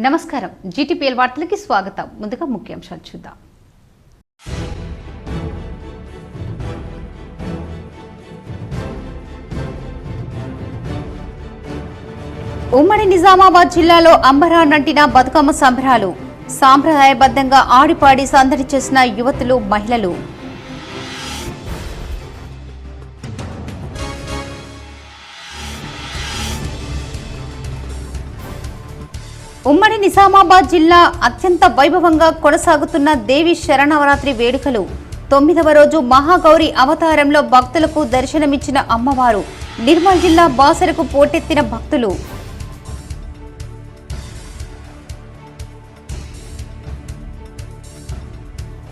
నమస్కారం జీటీపీఎల్ వార్తలకి స్వాగతం. ముందుగా ముఖ్యాంశాలు చూద్దాం. ఉమ్మడి నిజామాబాద్ జిల్లాలో అంబరాన్నంటిన బతుకమ్మ సంబరాలు. సాంప్రదాయబద్ధంగా ఆడిపాడి సందడి చేసిన యువతులు, మహిళలు. ఉమ్మడి నిజామాబాద్ జిల్లా అత్యంత వైభవంగా కొనసాగుతున్న దేవి శరణవరాత్రి వేడుకలు. 9వ రోజు మహాగౌరి అవతారంలో భక్తులకు దర్శనమిచ్చిన అమ్మవారు. నిర్మల్ జిల్లా బాసరకు పోటెత్తిన భక్తులు.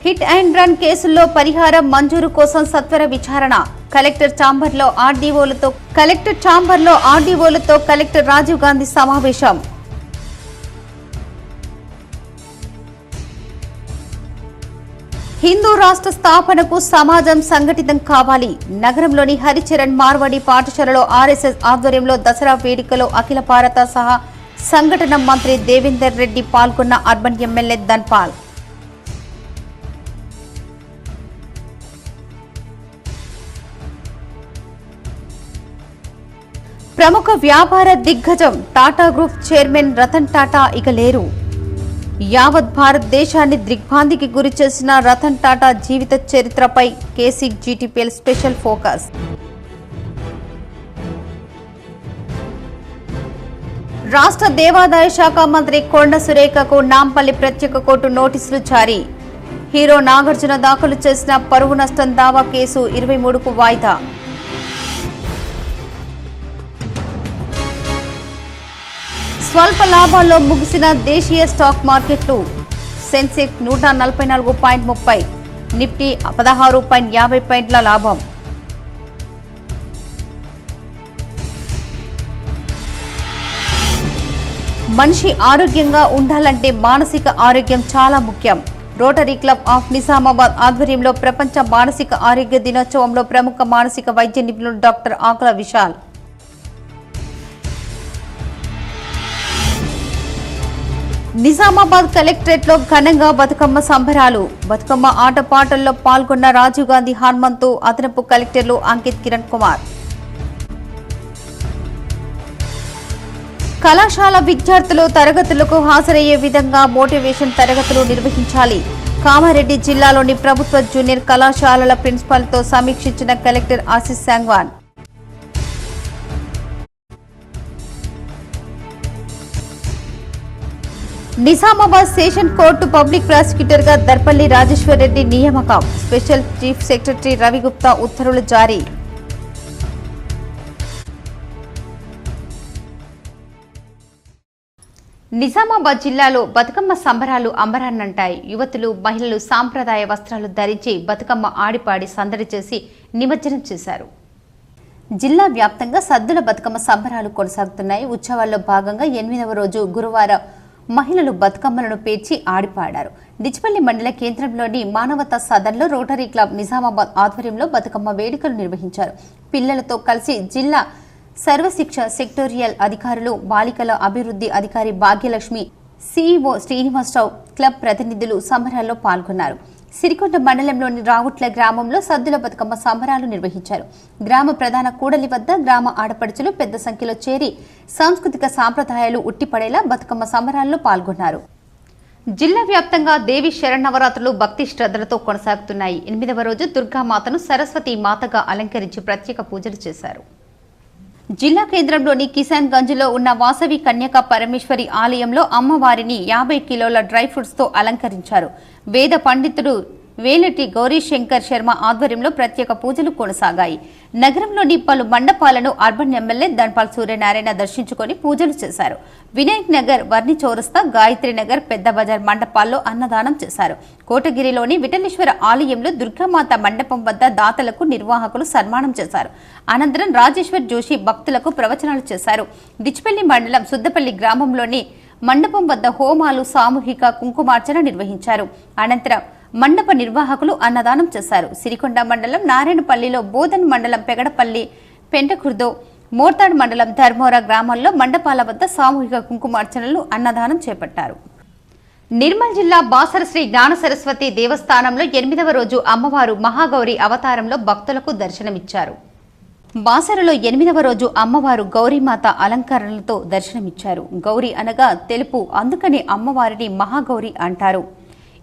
హిట్ అండ్ రన్ కేసుల్లో పరిహారం మంజూరు కోసం సత్వర విచారణ. కలెక్టర్ ఛాంబర్లో ఆర్డీఓలతో కలెక్టర్ రాజీవ్ గాంధీ సమావేశం. హిందూ రాష్ట్ర స్థాపనకు సమాజం సంఘటితం కావాలి. నగరంలోని హరిచరణ్ మార్వాడి పాఠశాలలో ఆర్ఎస్ఎస్ ఆధ్వర్యంలో దసరా వేడుకలో అఖిల భారత సహా సంఘటన మంత్రి దేవేందర్ రెడ్డి పాల్గొన్న అర్బన్ ఎమ్మెల్యే ధన్పాల్. ప్రముఖ వ్యాపార దిగ్గజం టాటా గ్రూప్ చైర్మన్ రతన్ టాటా ఇక లేరు. యావత్ భారతదేశాన్ని దిగ్భ్రాంతికి గురి చేసిన రతన్ టాటా జీవిత చరిత్రపై కేసీ జీటీపీఎల్ స్పెషల్ ఫోకస్. రాష్ట్ర దేవాదాయ శాఖ మంత్రి కొండ సురేఖకు నాంపల్లి ప్రత్యేక కోర్టు నోటీసులు జారీ. హీరో నాగార్జున దాఖలు చేసిన పరువు నష్టం దావా కేసు 23కు వాయిదా. స్వల్ప లాభాల్లో ముగిసిన దేశీయ స్టాక్ మార్కెట్లు. సెన్సెక్స్ 144.30, నిఫ్టీ 16.50 పాయింట్ల లాభం. మనిషి ఆరోగ్యంగా ఉండాలంటే మానసిక ఆరోగ్యం చాలా ముఖ్యం. రోటరీ క్లబ్ ఆఫ్ నిజామాబాద్ ఆధ్వర్యంలో ప్రపంచ మానసిక ఆరోగ్య దినోత్సవంలో ప్రముఖ మానసిక వైద్య నిపుణులు డాక్టర్ ఆకుల విశాల్. నిజామాబాద్ కలెక్టరేట్లో ఘనంగా బతుకమ్మ సంబరాలు. బతుకమ్మ ఆటపాటల్లో పాల్గొన్న రాజీవ్ గాంధీ హనుమంతు, అదనపు కలెక్టర్లు అంకిత్, కిరణ్ కుమార్. కళాశాల విద్యార్థులు తరగతులకు హాజరయ్యే విధంగా మోటివేషన్ తరగతులు నిర్వహించాలి. కామారెడ్డి జిల్లాలోని ప్రభుత్వ జూనియర్ కళాశాలల ప్రిన్సిపాల్తో సమీక్షించిన collector Ashish Sangwan. Nizamabad session court public prosecutor గా దర్పల్లి రాజేశ్వర్ రెడ్డి నియామకం. స్పెషల్ చీఫ్ సెక్రటరీ రవిగుప్తా ఉత్తర్వులు జారీ. నిజామాబాద్ జిల్లాలో బతుకమ్మ సంబరాలు అంబరాన్నంటాయి. యువతులు, మహిళలు సాంప్రదాయ వస్త్రాలు ధరించి బతుకమ్మ ఆడిపాడి సందడి చేసి నిమజ్జనం చేశారు. జిల్లా వ్యాప్తంగా సద్దుల బతుకమ్మ సంబరాలు కొనసాగుతున్నాయి. ఉత్సవాల్లో భాగంగా 8వ రోజు గురువారం మహిళలు బతుకమ్మలను పేర్చి ఆడిపాడారు. డిచ్పల్లి మండల కేంద్రంలోని మానవతా సదన్లో రోటరీ క్లబ్ నిజామాబాద్ ఆధ్వర్యంలో బతుకమ్మ వేడుకలు నిర్వహించారు. పిల్లలతో కలిసి జిల్లా సర్వశిక్ష సెక్టోరియల్ అధికారులు, బాలికల అభివృద్ధి అధికారి భాగ్యలక్ష్మి, సిఇఓ శ్రీనివాసరావు, క్లబ్ ప్రతినిధులు సంబరాల్లో పాల్గొన్నారు. సిరికొండ మండలంలోని రావుట్ల గ్రామంలో సద్దుల బతుకమ్మ సంబరాలు నిర్వహించారు. గ్రామ ప్రధాన కూడలి వద్ద గ్రామ ఆడపడుచులు పెద్ద సంఖ్యలో చేరి సాంస్కృతిక సాంప్రదాయాలు ఉట్టిపడేలా బతుకమ్మ సంబరాల్లో పాల్గొన్నారు. జిల్లా వ్యాప్తంగా దేవి శరణవరాత్రులు భక్తి శ్రద్ధలతో కొనసాగుతున్నాయి. 8వ రోజు దుర్గామాతను సరస్వతి మాతగా అలంకరించి ప్రత్యేక పూజలు చేశారు. జిల్లా కేంద్రంలోని కిసాన్ గంజ్లో ఉన్న వాసవి కన్యక పరమేశ్వరి ఆలయంలో అమ్మవారిని 50 కిలోల డ్రై ఫ్రూట్స్ తో అలంకరించారు. వేద పండితుడు వేలటి గౌరీశంకర్ శర్మ ఆధ్వర్యంలో ప్రత్యేక పూజలు కొనసాగాయి. నగరంలోని పలు మండపాలను అర్బన్ ఎమ్మెల్యే ధన్పాల్ సూర్యనారాయణ దర్శించుకుని పూజలు చేశారు. వినాయక్ నగర్, వర్ణి చౌరస్తా, గాయత్రి నగర్, పెద్ద బజార్ మండపాల్లో అన్నదానం చేశారు. కోటగిరిలోని విఠలేశ్వర ఆలయంలో దుర్గామాత మండపం వద్ద దాతలకు నిర్వాహకులు సన్మానం చేశారు. అనంతరం రాజేశ్వర్ జోషి భక్తులకు ప్రవచనాలు చేశారు. డిచ్పల్లి మండలం సుద్దపల్లి గ్రామంలోని మండపం వద్ద హోమాలు, సామూహిక కుంకుమార్చన నిర్వహించారు. అనంతరం మండప నిర్వాహకులు అన్నదానం చేశారు. సిరికొండ మండలం నారాయణపల్లిలో, బోధన్ మండలం పెగడపల్లి, పెంటకుర్దో, మోర్తాడ్ మండలం ధర్మోరా గ్రామాల్లో మండపాల వద్ద సామూహిక కుంకుమార్చనలు అన్నదానం చేపట్టారు. నిర్మల్ జిల్లా బాసర శ్రీ జ్ఞాన సరస్వతి దేవస్థానంలో 8వ రోజు అమ్మవారు మహాగౌరి అవతారంలో భక్తులకు దర్శనమిచ్చారు. బాసరలో 8వ రోజు అమ్మవారు గౌరీమాత అలంకరణలతో దర్శనమిచ్చారు. గౌరీ అనగా తెలుపు, అందుకని అమ్మవారిని మహాగౌరి అంటారు.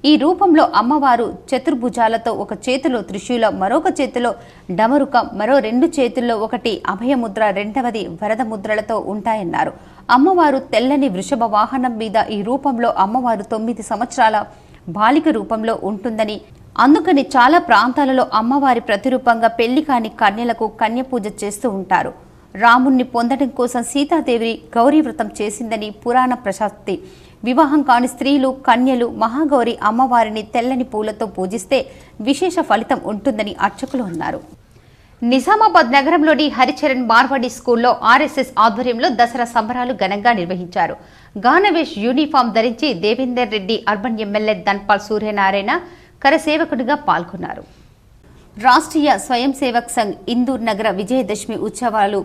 ఈ రూపంలో అమ్మవారు చతుర్భుజాలతో ఒక చేతిలో త్రిశూలం, మరొక చేతిలో డమరుకం, మరో 2 చేతుల్లో ఒకటి అభయముద్ర, రెండవది వరద ముద్రలతో ఉంటాయన్నారు. అమ్మవారు తెల్లని వృషభ వాహనం మీద ఈ రూపంలో అమ్మవారు 9 సంవత్సరాల బాలిక రూపంలో ఉంటుందని, అందుకని చాలా ప్రాంతాలలో అమ్మవారి ప్రతిరూపంగా పెళ్లి కాని కన్యలకు కన్యపూజ చేస్తూ ఉంటారు. రాముణ్ణి పొందడం కోసం సీతాదేవి గౌరీ వ్రతం చేసిందని పురాణ ప్రశస్తి. వివాహం కాని స్త్రీలు, కన్యలు మహాగౌరి అమ్మవారిని తెల్లని పూలతో పూజిస్తే విశేష ఫలితం ఉంటుందని అర్చకులు అన్నారు. నిజామాబాద్ నగరంలోని హరిచరణ్ మార్వాడి స్కూల్లో ఆర్ఎస్ఎస్ ఆధ్వర్యంలో దసరా సంబరాలు ఘనంగా నిర్వహించారు. గానవేష్ యూనిఫామ్ ధరించి దేవేందర్ రెడ్డి అర్బన్ ఎమ్మెల్యే ధన్పాల్ సూర్యనారాయణ కరసేవకుడిగా పాల్గొన్నారు. రాష్ట్రీయ స్వయం సేవక్ సంఘ్ ఇందూర్ నగర విజయదశమి ఉత్సవాలు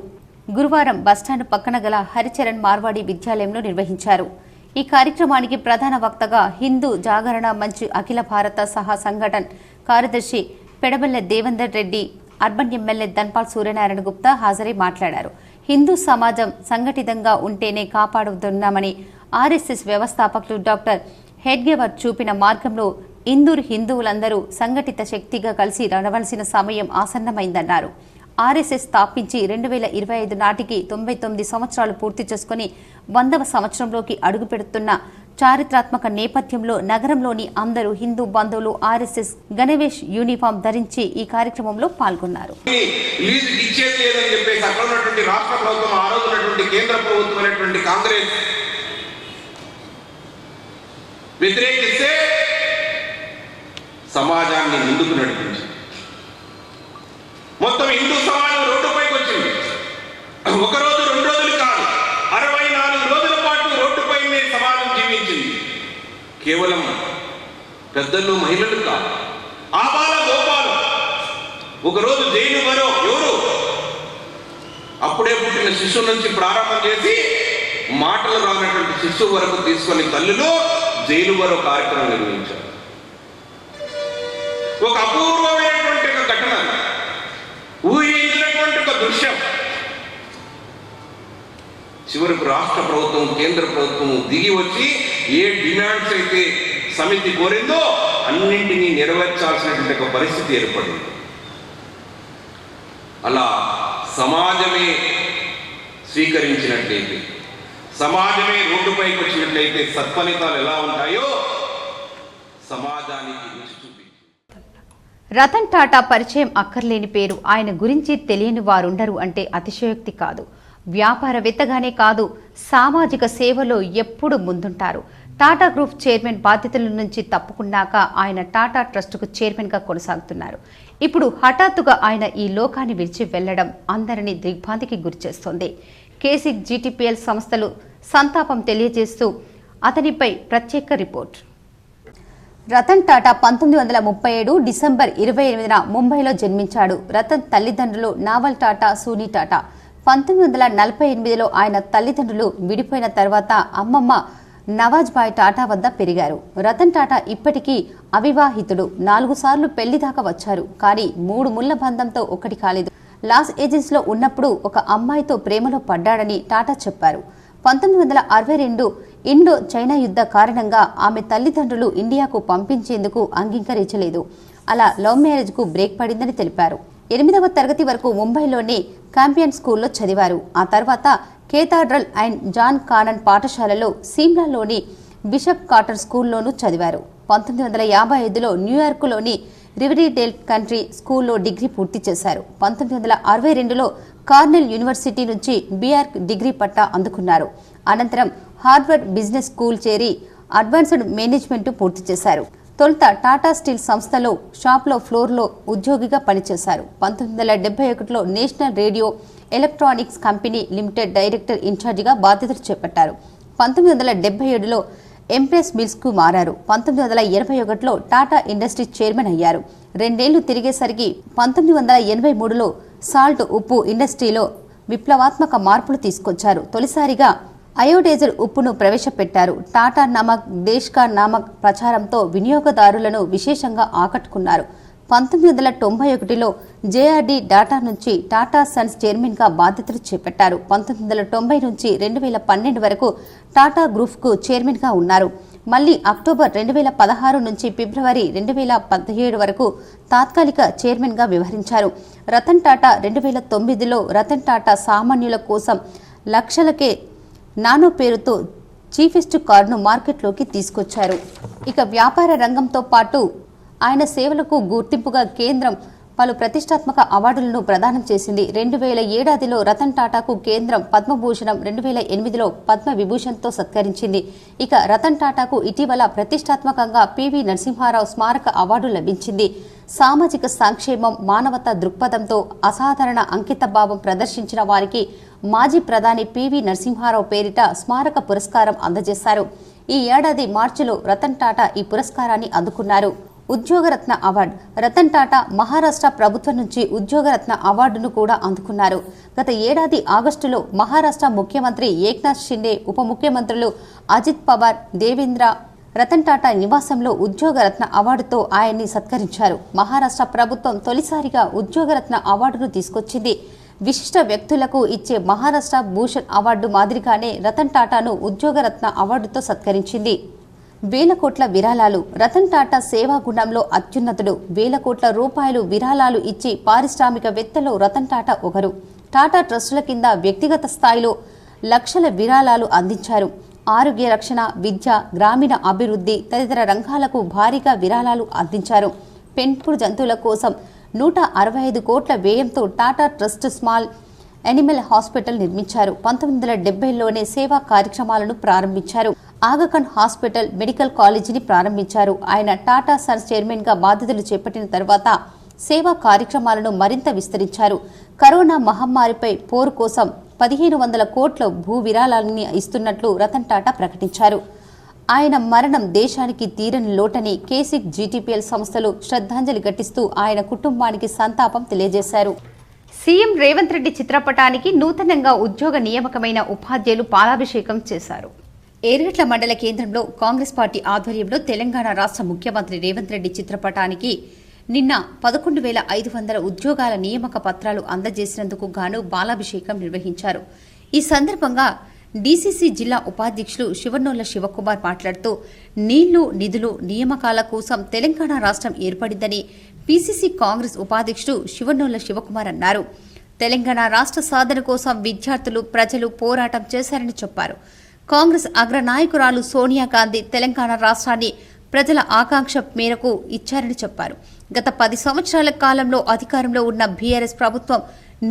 గురువారం బస్టాండ్ పక్కన గల హరిచరణ్ మార్వాడి విద్యాలయంలో నిర్వహించారు. ఈ కార్యక్రమానికి ప్రధాన వక్తగా హిందూ జాగరణ మంచ్ అఖిల భారత సహా సంఘటన కార్యదర్శి పెడబెల్ల దేవేందర్ రెడ్డి, అర్బన్ ఎమ్మెల్యే ధన్పాల్ సూర్యనారాయణ గుప్తా హాజరై మాట్లాడారు. హిందూ సమాజం సంఘటితంగా ఉంటేనే కాపాడుతున్నామని ఆర్ఎస్ఎస్ వ్యవస్థాపకులు డాక్టర్ హెడ్గేవర్ చూపిన మార్గంలో ఇందూర్ హిందువులందరూ సంఘటిత శక్తిగా కలిసి నడవలసిన సమయం ఆసన్నమైందన్నారు. ఆర్ఎస్ఎస్ స్థాపించి 2025 నాటికి 99 సంవత్సరాలు పూర్తి చేసుకుని 100వ సంవత్సరంలోకి అడుగుపెడుతున్న చారిత్రాత్మక నేపథ్యంలో నగరంలోని అందరూ హిందూ బంధువులు ఆర్ఎస్ఎస్ గణవేష్ యూనిఫామ్ ధరించి ఈ కార్యక్రమంలో పాల్గొన్నారు. సమాజాన్ని ముందుకు నడిపించి మొత్తం హిందూ సమాజం రోడ్డుపైకి వచ్చింది. ఒక రోజు 2 రోజులు కాదు, 64 రోజుల పాటు రోడ్డుపైనే సమాజం జీవించింది. కేవలం పెద్దలు, మహిళలు కాదు, ఆబాల గోపాలు. ఒకరోజు జైలు మరో ఎవరు అప్పుడే పుట్టిన శిశువు నుంచి ప్రారంభం చేసి మాటలు రానటువంటి శిశువు వరకు తీసుకొని తల్లులు జైలు మరో కార్యక్రమం నిర్వహించారు. ఒక అపూర్వమైనటువంటి ఒక ఘటన, ఊహించినటువంటి ఒక దృశ్యం. చివరకు రాష్ట్ర ప్రభుత్వం, కేంద్ర ప్రభుత్వం దిగి వచ్చి ఏ డిమాండ్స్ అయితే సమితి కోరిందో అన్నింటినీ నెరవేర్చాల్సినటువంటి ఒక పరిస్థితి ఏర్పడింది. అలా సమాజమే స్వీకరించినట్లయితే, సమాజమే రోడ్డుపైకి వచ్చినట్లయితే సత్ఫలితాలు ఎలా ఉంటాయో సమాజానికి రుచి చూపించింది. రతన్ టాటా పరిచయం అక్కర్లేని పేరు. ఆయన గురించి తెలియని వారుండరు అంటే అతిశయోక్తి కాదు. వ్యాపారవేత్తగానే కాదు, సామాజిక సేవలో ఎప్పుడు ముందుంటారు. టాటా గ్రూప్ చైర్మన్ బాధ్యతల నుంచి తప్పుకున్నాక ఆయన టాటా ట్రస్టుకు చైర్మన్గా కొనసాగుతున్నారు. ఇప్పుడు హఠాత్తుగా ఆయన ఈ లోకాన్ని విడిచి వెళ్లడం అందరినీ దిగ్భ్రాంతికి గురిచేస్తోంది. కేసీ జీటీపీఎల్ సంస్థలు సంతాపం తెలియజేస్తూ అతనిపై ప్రత్యేక రిపోర్ట్. రతన్ టాటా 1937 డిసెంబర్ 28న ముంబైలో జన్మించాడు. రతన్ తల్లిదండ్రులు నావల్ టాటా, సూనీ టాటా. 1948లో ఆయన తల్లిదండ్రులు విడిపోయిన తర్వాత అమ్మమ్మ నవాజ్భాయ్ టాటా వద్ద పెరిగారు. రతన్ టాటా ఇప్పటికీ అవివాహితుడు. 4 సార్లు పెళ్లి దాకా వచ్చారు. కానీ 3 ముళ్ల బంధంతో ఒకటి కాలేదు. లాస్ ఏంజల్స్ లో ఉన్నప్పుడు ఒక అమ్మాయితో ప్రేమలో పడ్డాడని టాటా చెప్పారు. 1962 ఇండో చైనా యుద్ధ కారణంగా ఆమె తల్లిదండ్రులు ఇండియాకు పంపించేందుకు అంగీకరించలేదు. అలా లవ్ మ్యారేజ్ కు బ్రేక్ పడిందని తెలిపారు. 8వ తరగతి వరకు ముంబైలోని కాంపియన్ స్కూల్లో చదివారు. ఆ తర్వాత కేథాడ్రల్ అండ్ జాన్ కానన్ పాఠశాలలో, సిమ్లాలోని బిషప్ కాటర్ స్కూల్లోనూ చదివారు. 1955లో న్యూయార్క్లోని రివరీడేల్ కంట్రీ స్కూల్లో డిగ్రీ పూర్తి చేశారు. 1962లో కార్నెల్ యూనివర్సిటీ నుంచి బీఆర్క్ డిగ్రీ పట్టా అందుకున్నారు. అనంతరం హార్వర్డ్ బిజినెస్ స్కూల్ చేరి అడ్వాన్స్డ్ మేనేజ్మెంట్ పూర్తి చేశారు. తొలుత టాటా స్టీల్ సంస్థలో షాప్లో ఫ్లోర్లో ఉద్యోగిగా పనిచేశారు. 1971లో national radio electronics company limited director ఇన్ఛార్జిగా బాధ్యతలు చేపట్టారు. 1977లో ఎంప్రెస్ మిల్స్కు మారారు. 1981లో టాటా ఇండస్ట్రీస్ చైర్మన్ అయ్యారు. 2 ఏళ్లు తిరిగేసరికి 1983లో సాల్ట్ ఉప్పు ఇండస్ట్రీలో విప్లవాత్మక మార్పులు తీసుకొచ్చారు. తొలిసారిగా అయోడైజర్ ఉప్పును ప్రవేశపెట్టారు. టాటా నమక్ దేశ్ కా నమక్ ప్రచారంతో వినియోగదారులను విశేషంగా ఆకట్టుకున్నారు. 1991లో జేఆర్డీ డాటా నుంచి టాటా సన్స్ చైర్మన్గా బాధ్యతలు చేపట్టారు. 1990 నుంచి 2012 వరకు టాటా గ్రూప్కు చైర్మన్గా ఉన్నారు. మళ్లీ అక్టోబర్ 2016 నుంచి ఫిబ్రవరి 2017 వరకు తాత్కాలిక చైర్మన్గా వ్యవహరించారు. రతన్ టాటా 2009లో రతన్ టాటా సామాన్యుల కోసం లక్షలకే నానో పేరుతో చీఫెస్ట్ కారును మార్కెట్లోకి తీసుకొచ్చారు. ఇక వ్యాపార రంగంతో పాటు ఆయన సేవలకు గుర్తింపుగా కేంద్రం పలు ప్రతిష్టాత్మక అవార్డులను ప్రదానం చేసింది. 2007లో రతన్ టాటాకు కేంద్రం పద్మభూషణం, 2008లో పద్మ విభూషణ్తో సత్కరించింది. ఇక రతన్ టాటాకు ఇటీవల ప్రతిష్టాత్మకంగా పివి నరసింహారావు స్మారక అవార్డు లభించింది. సామాజిక సంక్షేమం, మానవతా దృక్పథంతో అసాధారణ అంకితభావం ప్రదర్శించిన వారికి మాజీ ప్రధాని పివి నరసింహారావు పేరిట స్మారక పురస్కారం అందజేశారు. ఈ ఏడాది మార్చిలో రతన్ టాటా ఈ పురస్కారాన్ని అందుకున్నారు. ఉద్యోగరత్న అవార్డు. రతన్ టాటా మహారాష్ట్ర ప్రభుత్వం నుంచి ఉద్యోగరత్న అవార్డును కూడా అందుకున్నారు. గత ఏడాది ఆగస్టులో మహారాష్ట్ర ముఖ్యమంత్రి ఏక్నాథ్ షిండే, ఉప ముఖ్యమంత్రులు అజిత్ పవార్, దేవేంద్ర రతన్ టాటా నివాసంలో ఉద్యోగరత్న అవార్డుతో ఆయన్ని సత్కరించారు. మహారాష్ట్ర ప్రభుత్వం తొలిసారిగా ఉద్యోగరత్న అవార్డును తీసుకొచ్చింది. విశిష్ట వ్యక్తులకు ఇచ్చే మహారాష్ట్ర భూషణ్ అవార్డు మాదిరిగానే రతన్ టాటాను ఉద్యోగరత్న అవార్డుతో సత్కరించింది. వేల కోట్ల విరాళాలు. రతన్ టాటా సేవా గుణంలో అత్యున్నతుడు. వేల కోట్ల రూపాయలు విరాళాలు ఇచ్చి పారిశ్రామికవేత్తలో రతన్ టాటా ఒకరు. టాటా ట్రస్టుల కింద వ్యక్తిగత స్థాయిలో లక్షల విరాళాలు అందించారు. ఆరోగ్య రక్షణ, విద్య, గ్రామీణ అభివృద్ధి తదితర రంగాలకు భారీగా విరాళాలు అందించారు. పెంపుడు జంతువుల కోసం 165 కోట్ల వ్యయంతో Tata trust small animal hospital నిర్మించారు. 1970లోనే సేవా కార్యక్రమాలను ప్రారంభించారు. ఆగాఖాన్ హాస్పిటల్, మెడికల్ కాలేజీని ప్రారంభించారు. ఆయన టాటా సన్స్ చైర్మన్గా బాధ్యతలు చేపట్టిన తర్వాత సేవా కార్యక్రమాలను మరింత విస్తరించారు. కరోనా మహమ్మారిపై పోరు కోసం 1500 కోట్ల భూ విరాళాలని ఇస్తున్నట్లు రతన్ టాటా ప్రకటించారు. ఆయన మరణం దేశానికి తీరని లోటని కేసిక్ జీటీపీఎల్ సంస్థలు శ్రద్ధాంజలి ఘటిస్తూ ఆయన కుటుంబానికి సంతాపం తెలియజేశారు. సీఎం రేవంత్ రెడ్డి చిత్రపటానికి నూతనంగా ఉద్యోగ నియామకమైన ఉపాధ్యాయులు పాలాభిషేకం చేశారు. ఏర్గట్ల మండల కేంద్రంలో కాంగ్రెస్ పార్టీ ఆధ్వర్యంలో తెలంగాణ రాష్ట్ర ముఖ్యమంత్రి రేవంత్ రెడ్డి చిత్రపటానికి నిన్న 11,500 ఉద్యోగాల నియామక పత్రాలు అందజేసినందుకు గాను బాలాభిషేకం నిర్వహించారు. ఈ సందర్భంగా డీసీసీ జిల్లా ఉపాధ్యక్షులు శివన్నోళ్ల శివకుమార్ మాట్లాడుతూ నీళ్లు, నిధులు, నియామకాల కోసం తెలంగాణ రాష్ట్రం ఏర్పడిందని పీసీసీ కాంగ్రెస్ ఉపాధ్యక్షుడు శివన్నోళ్ల శివకుమార్ అన్నారు. తెలంగాణ రాష్ట్ర సాధన కోసం విద్యార్థులు, ప్రజలు పోరాటం చేశారని చెప్పారు. కాంగ్రెస్ అగ్రనాయకురాలు సోనియా గాంధీ తెలంగాణ రాష్ట్రాన్ని ప్రజల ఆకాంక్ష మేరకు ఇచ్చారని చెప్పారు. గత 10 సంవత్సరాల కాలంలో అధికారంలో ఉన్న బీఆర్ఎస్ ప్రభుత్వం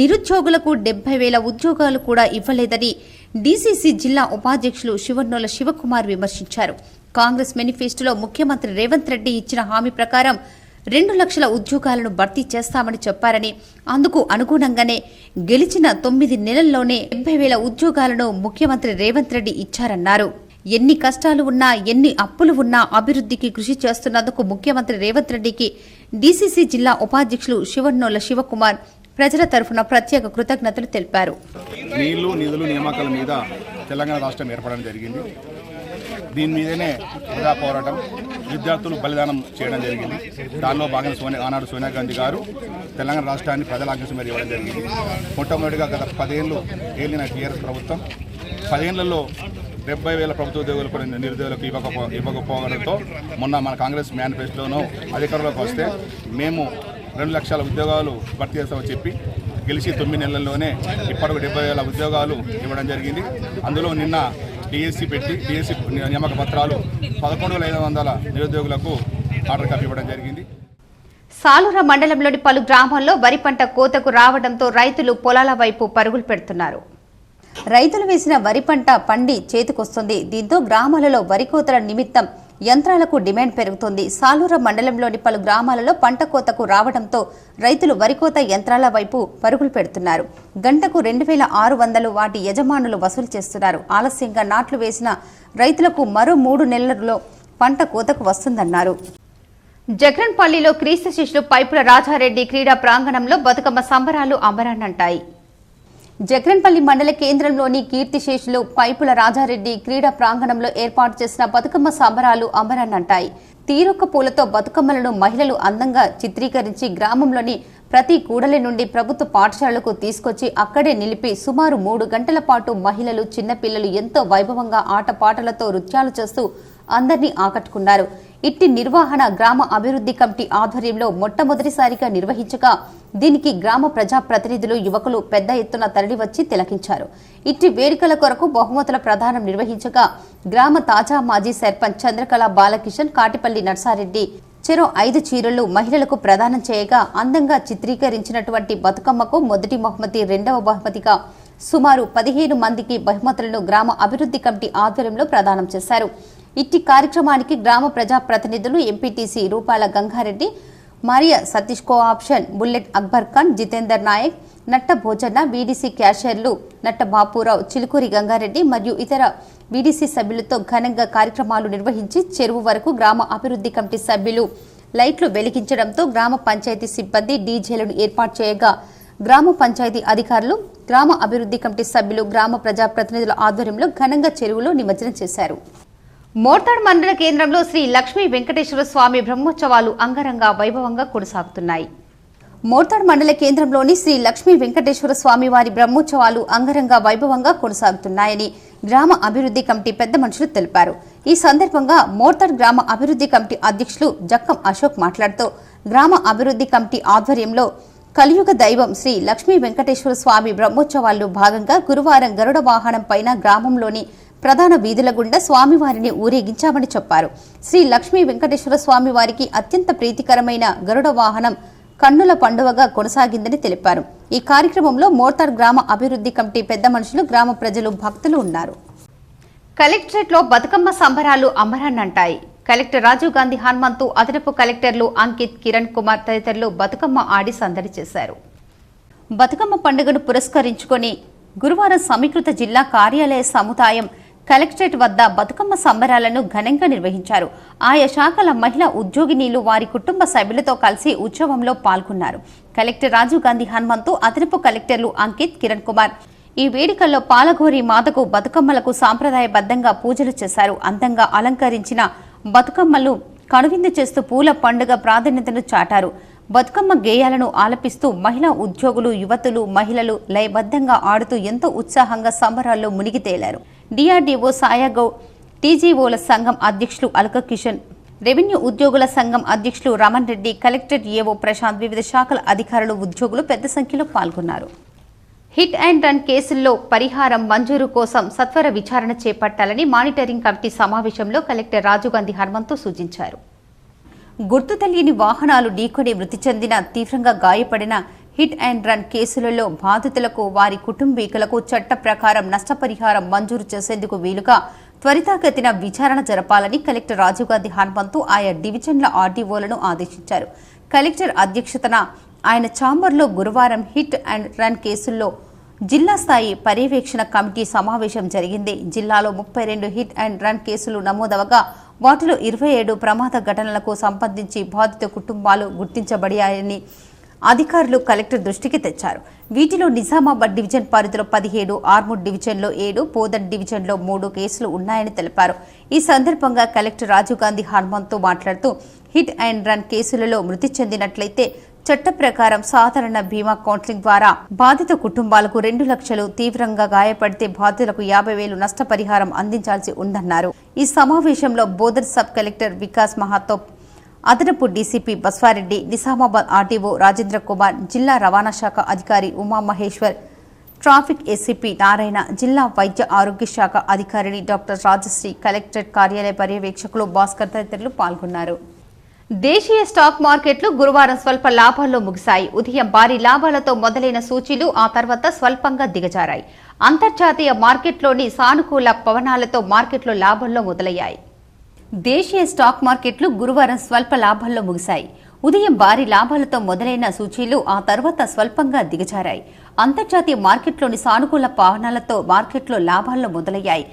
నిరుద్యోగులకు 70,000 ఉద్యోగాలు కూడా ఇవ్వలేదని డీసీసీ జిల్లా ఉపాధ్యక్షులు శివన్నోళ్ల శివకుమార్ విమర్శించారు. కాంగ్రెస్ మేనిఫెస్టోలో ముఖ్యమంత్రి రేవంత్ రెడ్డి ఇచ్చిన హామీ ప్రకారం 2 లక్షల ఉద్యోగాలను భర్తీ చేస్తామని చెప్పారని, అందుకు అనుగుణంగానే గెలిచిన 9 నెలల్లోనే 70,000 ఉద్యోగాలను ముఖ్యమంత్రి రేవంత్ రెడ్డి ఇచ్చారన్నారు. ఎన్ని కష్టాలు ఉన్నా, ఎన్ని అప్పులు ఉన్నా అభివృద్ధికి కృషి చేస్తున్నందుకు ముఖ్యమంత్రి రేవంత్ రెడ్డికి డీసీసీ జిల్లా ఉపాధ్యక్షులు శివన్నోళ్ల శివకుమార్ ప్రజల తరఫున ప్రత్యేక కృతజ్ఞతలు తెలిపారు. నీళ్లు, నిధులు, నియామకాల మీద తెలంగాణ రాష్ట్రం ఏర్పడడం జరిగింది. దీని మీదనే ప్రజా పోరాటం, విద్యార్థులు బలిదానం చేయడం జరిగింది. దానిలో భాగంగా ఆనాడు సోనియా గాంధీ గారు తెలంగాణ రాష్ట్రాన్ని ప్రజల ఆకాంక్ష మీద ఇవ్వడం జరిగింది. మొట్టమొదటిగా గత 10 ఏళ్ళు ఏలిన టీఆర్ఎస్ ప్రభుత్వం 10 ఏళ్లలో 70,000 ప్రభుత్వ ఉద్యోగులు కూడా నిరుద్యోగులకు ఇవ్వకపోవడంతో మొన్న మన కాంగ్రెస్ మేనిఫెస్టోను అధికారంలోకి వస్తే మేము 2 లక్షల ఉద్యోగాలు భర్తీ చేస్తామని చెప్పి గెలిచి 9 నెలల్లోనే ఇప్పటికి 70,000 ఉద్యోగాలు ఇవ్వడం జరిగింది. అందులో నిన్న డిఎస్సి పెట్టి డిఎస్సి నియామక పత్రాలు 11,500 నిరుద్యోగులకు ఆర్డర్ కాపీ ఇవ్వడం జరిగింది. సాలూర మండలంలోని పలు గ్రామాల్లో వరి పంట కోతకు రావడంతో రైతులు పొలాల వైపు పరుగులు పెడుతున్నారు. రైతులు వేసిన వరి పంట పండి చేతికొస్తుంది. దీంతో గ్రామాలలో వరి కోతల నిమిత్తం యంత్రాలకు డిమాండ్ పెరుగుతోంది. సాలూర మండలంలోని పలు గ్రామాలలో పంట కోతకు రావడంతో రైతులు వరికోత యంత్రాల వైపు పరుగులు పెడుతున్నారు. గంటకు 2,600 వాటి యజమానులు వసూలు చేస్తున్నారు. ఆలస్యంగా నాట్లు వేసిన రైతులకు మరో 3 నెలల్లో పంట కోతకు వస్తుందన్నారు. జగన్పల్లిలో క్రీస్తు శిష్యులు పైపుల రాజారెడ్డి క్రీడా ప్రాంగణంలో బతుకమ్మ సంబరాలు అంబరాన్నంటాయి. జగన్పల్లి మండల కేంద్రంలోని కీర్తిశేషులు పైపుల రాజారెడ్డి క్రీడా ప్రాంగణంలో ఏర్పాటు చేసిన బతుకమ్మ సంబరాలు అమరన్నంటాయి. తీరొక్క పూలతో బతుకమ్మలను మహిళలు అందంగా చిత్రీకరించి గ్రామంలోని ప్రతి కూడలి నుండి ప్రభుత్వ పాఠశాలకు తీసుకొచ్చి అక్కడే నిలిపి సుమారు 3 గంటల పాటు మహిళలు చిన్నపిల్లలు ఎంతో వైభవంగా ఆటపాటలతో నృత్యాలు చేస్తూ అందరినీ ఆకట్టుకున్నారు. ఇట్టి నిర్వహణ గ్రామ అభివృద్ధి కమిటీ ఆధ్వర్యంలో మొట్టమొదటిసారిగా నిర్వహించగా దీనికి గ్రామ ప్రజా ప్రతినిధులు యువకులు పెద్ద ఎత్తున తరలివచ్చి తిలకించారు. ఇట్టి వేడుకల కొరకు బహుమతుల ప్రదానం నిర్వహించగా గ్రామ తాజా మాజీ సర్పంచ్ చంద్రకళ బాలకిషన్ కాటిపల్లి నర్సారెడ్డి చెరో 5 చీరలు మహిళలకు ప్రదానం చేయగా అందంగా చిత్రీకరించినటువంటి బతుకమ్మకు మొదటి బహుమతి, రెండవ బహుమతిగా సుమారు 15 మందికి బహుమతులను గ్రామ అభివృద్ధి కమిటీ ఆధ్వర్యంలో ప్రదానం చేశారు. ఇట్టి కార్యక్రమానికి గ్రామ ప్రజా ప్రతినిధులు ఎంపీటీసీ రూపాల గంగారెడ్డి, మరియా సతీష్ కోఆప్షన్, బుల్లెట్ అక్బర్ ఖాన్, జితేందర్ నాయక్, నట్ట భోజన్న, వీడీసీ క్యాషియర్లు నట్ట బాపురావు, చిలుకూరి గంగారెడ్డి మరియు ఇతర వీడీసీ సభ్యులతో ఘనంగా కార్యక్రమాలు నిర్వహించి చెరువు వరకు గ్రామ అభివృద్ధి కమిటీ సభ్యులు లైట్లు వెలిగించడంతో గ్రామ పంచాయతీ సిబ్బంది డీజేలను ఏర్పాటు చేయగా గ్రామ పంచాయతీ అధికారులు, గ్రామ అభివృద్ధి కమిటీ సభ్యులు, గ్రామ ప్రజా ప్రతినిధుల ఆధ్వర్యంలో ఘనంగా చెరువులో నిమజ్జనం చేశారు. మోర్తాడ్ మండల కేంద్రంలో శ్రీ లక్ష్మీ వెంకటేశ్వర స్వామి బ్రహ్మోత్సవాలు అంగరంగ వైభవంగా కొనసాగుతున్నాయి. మోర్తాడ్ మండల కేంద్రంలోని శ్రీ లక్ష్మీ వెంకటేశ్వర స్వామి వారి బ్రహ్మోత్సవాలు అంగరంగ వైభవంగా కొనసాగుతున్నాయని గ్రామ అభివృద్ధి కమిటీ పెద్ద మనుషులు తెలిపారు. ఈ సందర్భంగా మోర్తాడ్ గ్రామ అభివృద్ధి కమిటీ అధ్యక్షులు జక్కం అశోక్ మాట్లాడుతూ గ్రామ అభివృద్ధి కమిటీ ఆధ్వర్యంలో కలియుగ దైవం శ్రీ లక్ష్మీ వెంకటేశ్వర స్వామి బ్రహ్మోత్సవాల్లో భాగంగా గురువారం గరుడ వాహనం పైన గ్రామంలోని ప్రధాన వీధుల గుండా స్వామివారిని ఊరేగించామని చెప్పారు. శ్రీ లక్ష్మీ వెంకటేశ్వర స్వామి వారికి అత్యంత ప్రీతికరమైన గరుడ వాహనం కన్నుల పండువగా కొనసాగిందని తెలిపారు. ఈ కార్యక్రమంలో మోర్తాడ్ గ్రామ అభివృద్ధి కమిటీ పెద్ద మనుషులు, గ్రామ ప్రజలు, భక్తులు ఉన్నారు. కలెక్టరేట్లో బతుకమ్మ సంబరాలు అమరన్నంటాయి. కలెక్టర్ రాజీవ్ గాంధీ హనుమంతు, అదనపు కలెక్టర్లు అంకిత్, కిరణ్ కుమార్ తదితరులు బతుకమ్మ ఆడి సందడి చేశారు. బతుకమ్మ పండుగను పురస్కరించుకొని గురువారం సమీకృత జిల్లా కార్యాలయ సముదాయం కలెక్టరేట్ వద్ద బతుకమ్మ సంబరాలను ఘనంగా నిర్వహించారు. ఆయా శాఖల మహిళా ఉద్యోగినీలు వారి కుటుంబ సభ్యులతో కలిసి ఉత్సవంలో పాల్గొన్నారు. కలెక్టర్ రాజీవ్ గాంధీ హనుమంతు, అదనపు కలెక్టర్లు అంకిత్, కిరణ్ కుమార్ ఈ వేడుకల్లో పాలగోరి మాతకు బతుకమ్మలకు సాంప్రదాయబద్ధంగా పూజలు చేశారు. అందంగా అలంకరించిన బతుకమ్మలు కనువిందు చేస్తూ పూల పండుగ ప్రాధాన్యతను చాటారు. బతుకమ్మ గేయాలను ఆలపిస్తూ మహిళా ఉద్యోగులు, యువతులు, మహిళలు లయబద్ధంగా ఆడుతూ ఎంతో ఉత్సాహంగా సంబరాల్లో మునిగి తేలారు. డిఆర్డీఓ సాయాగౌడ్, టీజీఓల సంఘం అధ్యక్షులు అల్క కిషన్, రెవెన్యూ ఉద్యోగుల సంఘం అధ్యక్షులు రమణ్ రెడ్డి, కలెక్టరేట్ ఏవో ప్రశాంత్, వివిధ శాఖల అధికారులు, ఉద్యోగులు పెద్ద సంఖ్యలో పాల్గొన్నారు. హిట్ అండ్ రన్ కేసుల్లో పరిహారం మంజూరు కోసం సత్వర విచారణ చేపట్టాలని మానిటరింగ్ కమిటీ సమావేశంలో కలెక్టర్ రాజీవ్ గాంధీ హనుమంతు సూచించారు. గుర్తు తెలియని వాహనాలు ఢీకొని మృతి చెందిన, తీవ్రంగా గాయపడిన హిట్ అండ్ రన్ కేసులలో బాధితులకు, వారి కుటుంబీకులకు చట్ట ప్రకారం నష్టపరిహారం మంజూరు చేసేందుకు వీలుగా త్వరితగతిన విచారణ జరపాలని కలెక్టర్ రాజీవ్ గాంధీ హనుమంతు ఆయా డివిజన్ల ఆర్డీఓలను ఆదేశించారు. కలెక్టర్ అధ్యక్షతన ఆయన ఛాంబర్లో గురువారం హిట్ అండ్ రన్ కేసుల్లో జిల్లా స్థాయి పర్యవేక్షణ కమిటీ సమావేశం జరిగింది. జిల్లాలో 32 హిట్ అండ్ రన్ కేసులు నమోదవగా వాటిలో 27 ప్రమాద ఘటనలకు సంబంధించి బాధిత కుటుంబాలు గుర్తించబడాయని అధికారులు కలెక్టర్ దృష్టికి తెచ్చారు. వీటిలో నిజామాబాద్ డివిజన్ పరిధిలో 17, ఆర్మూర్ డివిజన్లో 7, పోదన్ డివిజన్లో 3 కేసులు ఉన్నాయని తెలిపారు. ఈ సందర్భంగా కలెక్టర్ రాజీవ్ గాంధీ హనుమంతు మాట్లాడుతూ హిట్ అండ్ రన్ కేసులలో మృతి చెందినట్లయితే చట్ట ప్రకారం సాధారణ బీమా కౌన్సిలింగ్ ద్వారా బాధిత కుటుంబాలకు 2 లక్షలు, తీవ్రంగా గాయపడితే బాధితులకు 50,000 నష్టపరిహారం అందించాల్సి ఉందన్నారు. ఈ సమావేశంలో బోధన్ సబ్ కలెక్టర్ వికాస్ మహాతో, అదనపు డీసీపీ బస్వారెడ్డి, నిజామాబాద్ ఆర్టీఓ రాజేంద్ర కుమార్, జిల్లా రవాణా శాఖ అధికారి ఉమామహేశ్వర్, ట్రాఫిక్ ఏసీపీ నారాయణ, జిల్లా వైద్య ఆరోగ్య శాఖ అధికారిని డాక్టర్ రాజశ్రీ, కలెక్టరేట్ కార్యాలయ పర్యవేక్షకులు భాస్కర్ తదితరులు పాల్గొన్నారు. దేశీయ స్టాక్ మార్కెట్లు గురువారం స్వల్ప లాభాల్లో ముగిశాయి. ఉదయం భారీ లాభాలతో మొదలైన సూచీలు ఆ తర్వాత స్వల్పంగా దిగజారాయి. అంతర్జాతీయ మార్కెట్లోని సానుకూల పవనాలతో మార్కెట్లు లాభంలో మొదలయ్యాయి. దేశీయ స్టాక్ మార్కెట్లు గురువారం స్వల్ప లాభాల్లో ముగిశాయి. ఉదయం భారీ లాభాలతో మొదలైన సూచీలు ఆ తర్వాత స్వల్పంగా దిగజారాయి. అంతర్జాతీయ మార్కెట్లోని సానుకూల పవనాలతో మార్కెట్లో లాభాల్లో మొదలయ్యాయి.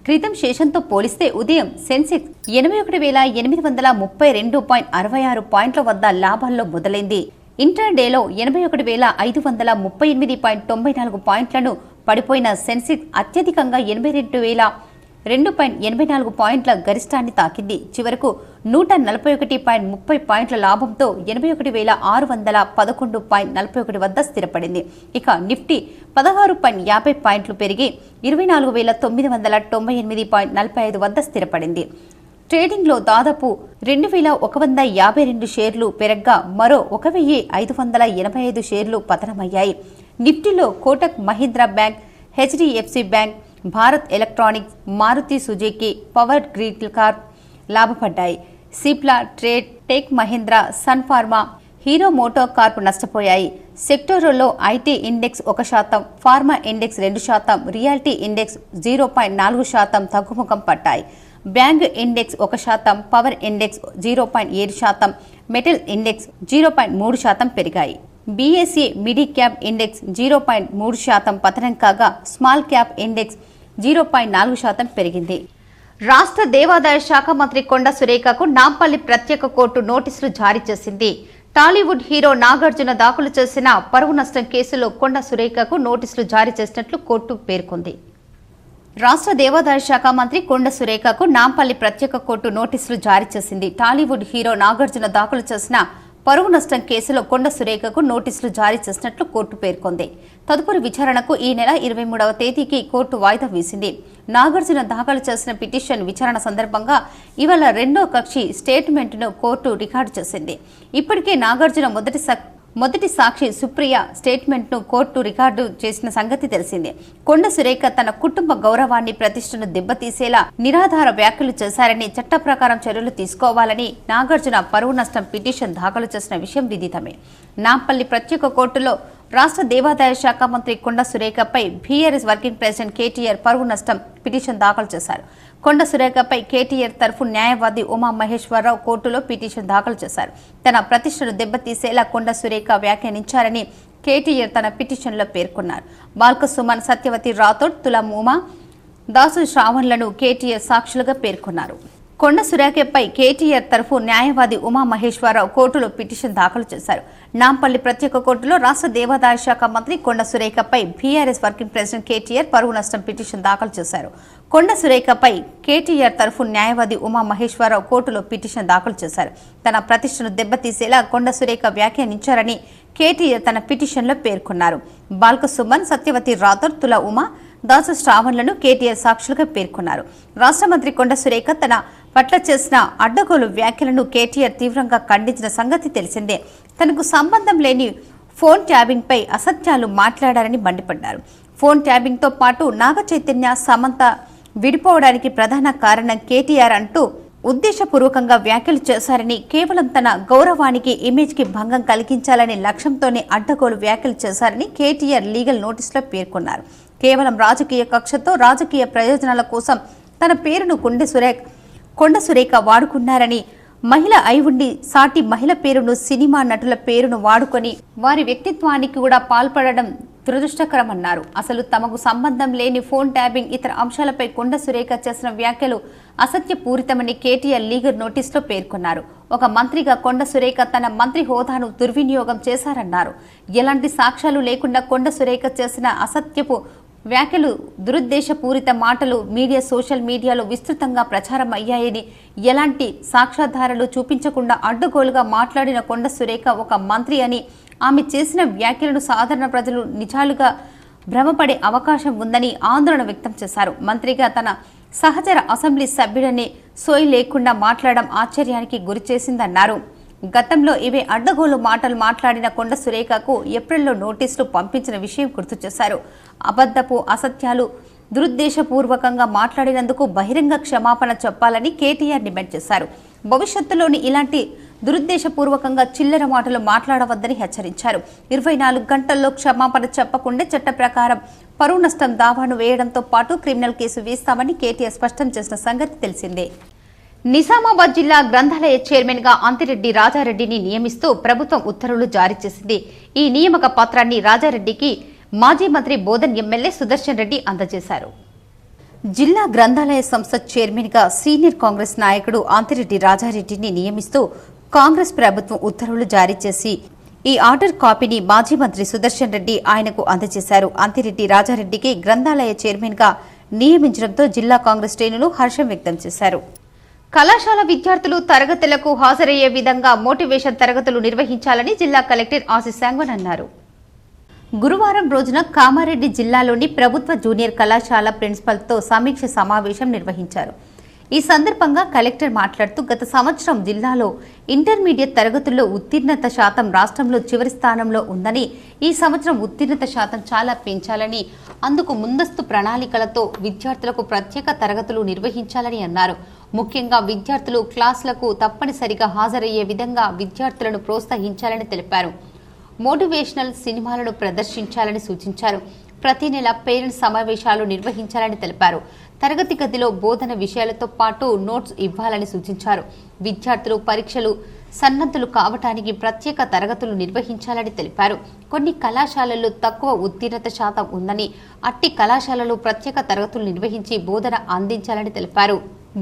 క్రితం సెషన్తో పోలిస్తే ఉదయం సెన్సెక్స్ 81,832.66 పాయింట్ల వద్ద లాభాల్లో మొదలైంది. ఇంటర్డేలో 81,538.94 పాయింట్లను పడిపోయిన సెన్సెక్స్ అత్యధికంగా 82,002.84 పాయింట్ల గరిష్టాన్ని తాకింది. చివరకు 141.30 పాయింట్ల లాభంతో 81,611.41 వద్ద స్థిరపడింది. ఇక నిఫ్టీ 16.50 పాయింట్లు పెరిగి 24,998.45 వద్ద స్థిరపడింది. ట్రేడింగ్లో దాదాపు 2,152 షేర్లు పెరగ్గా మరో 1,585 షేర్లు పతనమయ్యాయి. నిఫ్టీలో Kotak Mahindra bank, HDFC bank, Bharat electronics, Maruti Suzuki, power grid corp లాభపడ్డాయి. Cipla, trade, tech Mahindra, Sun Pharma, Hero motor corp నష్టపోయాయి. సెక్టోర్లలో IT index 1%, pharma index 2%, reality index 0.4% తగ్గుముఖం పట్టాయి. Bank index 1%, power index 0.7%, metal index 0.3% పెరిగాయి. బీఎస్ఈ మిడి క్యాప్ ఇండెక్స్ 0.3% పతనం కాగా స్మాల్ క్యాప్ ఇండెక్స్ 0.4% పెరిగింది. రాష్ట్ర దేవాదాయ శాఖ మంత్రి కొండ సురేఖకు నాంపల్లి ప్రత్యేక కోర్టు నోటీసులు జారీ చేసింది. టాలీవుడ్ హీరో నాగార్జున దాఖలు చేసిన పరువు నష్టం కేసులో కొండ సురేఖకు నోటీసులు జారీ చేసినట్లు కోర్టు పేర్కొంది. రాష్ట్ర దేవాదాయ శాఖ మంత్రి కొండ సురేఖకు నాంపల్లి ప్రత్యేక కోర్టు నోటీసులు జారీ చేసింది. టాలీవుడ్ హీరో నాగార్జున దాఖలు చేసిన పరువు నష్టం కేసులో కొండ సురేఖకు నోటీసులు జారీ చేసినట్లు కోర్టు పేర్కొంది. తదుపరి విచారణకు ఈ నెల 23వ తేదీకి కోర్టు వాయిదా వేసింది. నాగార్జున దాఖలు చేసిన పిటిషన్ విచారణ సందర్భంగా ఇవాళ రెండో కక్షి స్టేట్మెంట్ను కోర్టు రికార్డు చేసింది. ఇప్పటికే నాగార్జున మొదటి సాక్షి సుప్రియ స్టేట్మెంట్ను కోర్టు రికార్డు చేసిన సంగతి తెలిసిందే. కొండ సురేఖ తన కుటుంబ గౌరవాన్ని, ప్రతిష్టను దెబ్బతీసేలా నిరాధార వ్యాఖ్యలు చేశారని, చట్ట ప్రకారం చర్యలు తీసుకోవాలని నాగార్జున పరువు నష్టం పిటిషన్ దాఖలు చేసిన విషయం విదితమే. నాంపల్లి ప్రత్యేక కోర్టులో రాష్ట్ర దేవాదాయ శాఖ మంత్రి కొండ సురేఖపై బీఆర్ఎస్ వర్కింగ్ ప్రెసిడెంట్ కేటీఆర్ పరువు నష్టం పిటిషన్ దాఖలు చేశారు. కొండ సురేఖపై కేటీఆర్ తరఫు న్యాయవాది ఉమా మహేశ్వరరావు కోర్టులో పిటిషన్ దాఖలు చేశారు. తన ప్రతిష్టను దెబ్బతీసేలా కొండ సురేఖ వ్యాఖ్యానించారని కేటీఆర్ తన పిటిషన్లో పేర్కొన్నారు. బాల్క సుమన్, సత్యవతి రాథోడ్, తులం ఉమా, దాసు శ్రావణ్లను కేటీఆర్ సాక్షులుగా పేర్కొన్నారు. కొండ సురేఖపై కేటీఆర్ తరఫు న్యాయవాది ఉమా మహేశ్వరరావు కోర్టులో పిటిషన్ దాఖలు చేశారు. నాంపల్లి ప్రత్యేక కోర్టులో రాష్ట్ర దేవాదాయ శాఖ మంత్రి కొండ సురేఖపై బీఆర్ఎస్ వర్కింగ్ ప్రెసిడెంట్ కేటీఆర్ పరువు నష్టం పిటిషన్ దాఖలు చేశారు. కొండ సురేఖపై కేటీఆర్ తరఫు న్యాయవాది ఉమా మహేశ్వరరావు కోర్టులో పిటిషన్ దాఖలు చేశారు. తన ప్రతిష్టను దెబ్బతీసేలా కొండ సురేఖ వ్యాఖ్యానించారని కేటీఆర్ తన పిటిషన్లో పేర్కొన్నారు. బాల్క సుమన్, సత్యవతి రాథోడ్, తుల ఉమా, దాసు శ్రావణ్లను కేటీఆర్ సాక్షులుగా పేర్కొన్నారు. రాష్ట్ర మంత్రి కొండ సురేఖ తన పట్ల చేసిన అడ్డగోలు వ్యాఖ్యలను కేటీఆర్ తీవ్రంగా ఖండించిన సంగతి తెలిసిందే. తనకు సంబంధం లేని ఫోన్ ట్యాబింగ్పై అసత్యాలు మాట్లాడారని మండిపడ్డారు. ఫోన్ ట్యాబింగ్తో పాటు నాగ చైతన్య, సమంత విడిపోవడానికి ప్రధాన కారణం కేటీఆర్ అంటూ ఉద్దేశపూర్వకంగా వ్యాఖ్యలు చేశారని, కేవలం తన గౌరవానికి, ఇమేజ్కి భంగం కలిగించాలనే లక్ష్యంతోనే అడ్డగోలు వ్యాఖ్యలు చేశారని కేటీఆర్ లీగల్ నోటీసులో పేర్కొన్నారు. కేవలం రాజకీయ కక్షతో, రాజకీయ ప్రయోజనాల కోసం తన పేరును కొండ సురేఖ వాడుకున్నారని, మహిళ అయి ఉండి సాటి మహిళ పేరును, సినిమా నటుల పేరును వాడుకొని వారి వ్యక్తిత్వానికి కూడా పాల్పడడం దురదృష్టకరమన్నారు. అసలు తమకు సంబంధం లేని ఫోన్ ట్యాబింగ్, ఇతర అంశాలపై కొండ సురేఖ చేసిన వ్యాఖ్యలు అసత్యపూరితమని కేటీఆర్ లీగల్ నోటీసులో పేర్కొన్నారు. ఒక మంత్రిగా కొండ సురేఖ తన మంత్రి హోదాను దుర్వినియోగం చేశారన్నారు. ఎలాంటి సాక్ష్యాలు లేకుండా కొండ సురేఖ చేసిన అసత్యపు వ్యాఖ్యలు, దురుద్దేశపూరిత మాటలు సోషల్ మీడియాలో విస్తృతంగా ప్రచారం అయ్యాయని, ఎలాంటి సాక్ష్యాధారాలు చూపించకుండా అడ్డగోలుగా మాట్లాడిన కొండ సురేఖ ఒక మంత్రి అని, ఆమె చేసిన వ్యాఖ్యలను సాధారణ ప్రజలు నిజాలుగా భ్రమపడే అవకాశం ఉందని ఆందోళన వ్యక్తం చేశారు. మంత్రిగా తన సహచర అసెంబ్లీ సభ్యుడని సోయి లేకుండా మాట్లాడడం ఆశ్చర్యానికి గురిచేసిందన్నారు. గతంలో ఇవే అడ్డగోలు మాటలు మాట్లాడిన కొండ సురేఖకు ఏప్రిల్లో నోటీసులు పంపించిన విషయం గుర్తు చేశారు. అబద్ధపు, అసత్యాలు, దురుద్దేశపూర్వకంగా మాట్లాడినందుకు బహిరంగ క్షమాపణ చెప్పాలని కేటీఆర్ డిమాండ్ చేశారు. భవిష్యత్తులోని ఇలాంటి దురుద్దేశపూర్వకంగా చిల్లర మాటలు మాట్లాడవద్దని హెచ్చరించారు. 24 గంటల్లో క్షమాపణ చెప్పకుండా చట్ట ప్రకారం పరువు నష్టం దావాను వేయడంతో పాటు క్రిమినల్ కేసు వేస్తామని కేటీఆర్ స్పష్టం చేసిన సంగతి తెలిసిందే. నిజామాబాద్ జిల్లా గ్రంథాలయ చైర్మన్ గా అంతిరెడ్డి రాజారెడ్డిని నియమిస్తూ ప్రభుత్వం ఉత్తర్వులు జారీ చేసింది. ఈ నియామక పత్రాన్ని రాజారెడ్డికి మాజీ మంత్రి బోధన్ ఎమ్మెల్యే సుదర్శన్ రెడ్డి అందజేశారు. జిల్లా గ్రంథాలయ సంస్థ చైర్మన్ గా సీనియర్ కాంగ్రెస్ నాయకుడు అంతిరెడ్డి రాజారెడ్డిని నియమిస్తూ కాంగ్రెస్ ప్రభుత్వం ఉత్తర్వులు జారీ చేసి ఈ ఆర్డర్ కాపీని మాజీ మంత్రి సుదర్శన్ రెడ్డి ఆయనకు అందజేశారు. అంతిరెడ్డి రాజారెడ్డికి గ్రంథాలయ చైర్మన్ గా నియమించడంతో జిల్లా కాంగ్రెస్ శ్రేణులు హర్షం వ్యక్తం చేశారు. కళాశాల విద్యార్థులు తరగతులకు హాజరయ్యే విధంగా మోటివేషన్ తరగతులు నిర్వహించాలని జిల్లా కలెక్టర్ ఆశీస్ శాంగ్వన్ అన్నారు. గురువారం రోజున కామారెడ్డి జిల్లాలోని ప్రభుత్వ జూనియర్ కళాశాల ప్రిన్సిపల్తో సమీక్ష సమావేశం నిర్వహించారు. ఈ సందర్భంగా కలెక్టర్ మాట్లాడుతూ గత సంవత్సరం జిల్లాలో ఇంటర్మీడియట్ తరగతుల్లో ఉత్తీర్ణత శాతం రాష్ట్రంలో చివరి స్థానంలో ఉందని, ఈ సంవత్సరం ఉత్తీర్ణత శాతం చాలా పెంచాలని, అందుకు ముందస్తు ప్రణాళికలతో విద్యార్థులకు ప్రత్యేక తరగతులు నిర్వహించాలని అన్నారు. ముఖ్యంగా విద్యార్థులు క్లాసులకు తప్పనిసరిగా హాజరయ్యే విధంగా విద్యార్థులను ప్రోత్సహించాలని తెలిపారు. మోటివేషనల్ సినిమాలను ప్రదర్శించాలని సూచించారు. ప్రతి నెల పేరెంట్స్ సమావేశాలు నిర్వహించాలని తెలిపారు. తరగతి గదిలో బోధన విషయాలతో పాటు నోట్స్ ఇవ్వాలని సూచించారు. విద్యార్థులు పరీక్షలు సన్నద్ధులు కావటానికి ప్రత్యేక తరగతులు నిర్వహించాలని తెలిపారు. కొన్ని కళాశాలల్లో తక్కువ ఉత్తీర్ణత శాతం ఉందని, అట్టి కళాశాలలో ప్రత్యేక తరగతులు నిర్వహించి బోధన అందించాలని తెలిపారు.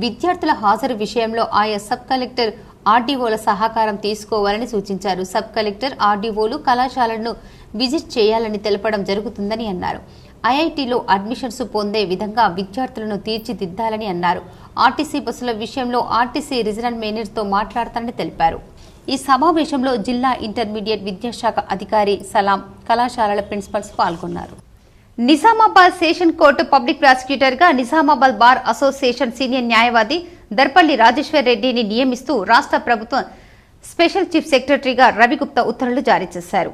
విద్యార్థుల హాజరు విషయంలో ఆయా సబ్ కలెక్టర్, ఆర్డీఓల సహకారం తీసుకోవాలని సూచించారు. సబ్ కలెక్టర్, ఆర్డీఓలు కళాశాలను విజిట్ చేయాలని తెలపడం జరుగుతుందని అన్నారు. ఐఐటీలో అడ్మిషన్స్ పొందే విధంగా విద్యార్థులను తీర్చిదిద్దాలని అన్నారు. ఆర్టీసీ బస్సుల విషయంలో ఆర్టీసీ రీజనల్ మేనేజర్తో మాట్లాడతానని తెలిపారు. ఈ సమావేశంలో జిల్లా ఇంటర్మీడియట్ విద్యాశాఖ అధికారి సలాం, కళాశాలల ప్రిన్సిపల్స్ పాల్గొన్నారు. నిజామాబాద్ సెషన్ కోర్టు పబ్లిక్ ప్రాసిక్యూటర్గా నిజామాబాద్ బార్ అసోసియేషన్ సీనియర్ న్యాయవాది దర్పల్లి రాజేశ్వర్ రెడ్డిని నియమిస్తూ రాష్ట్ర ప్రభుత్వం స్పెషల్ చీఫ్ సెక్రటరీగా రవిగుప్తా ఉత్తర్వులు జారీ చేశారు.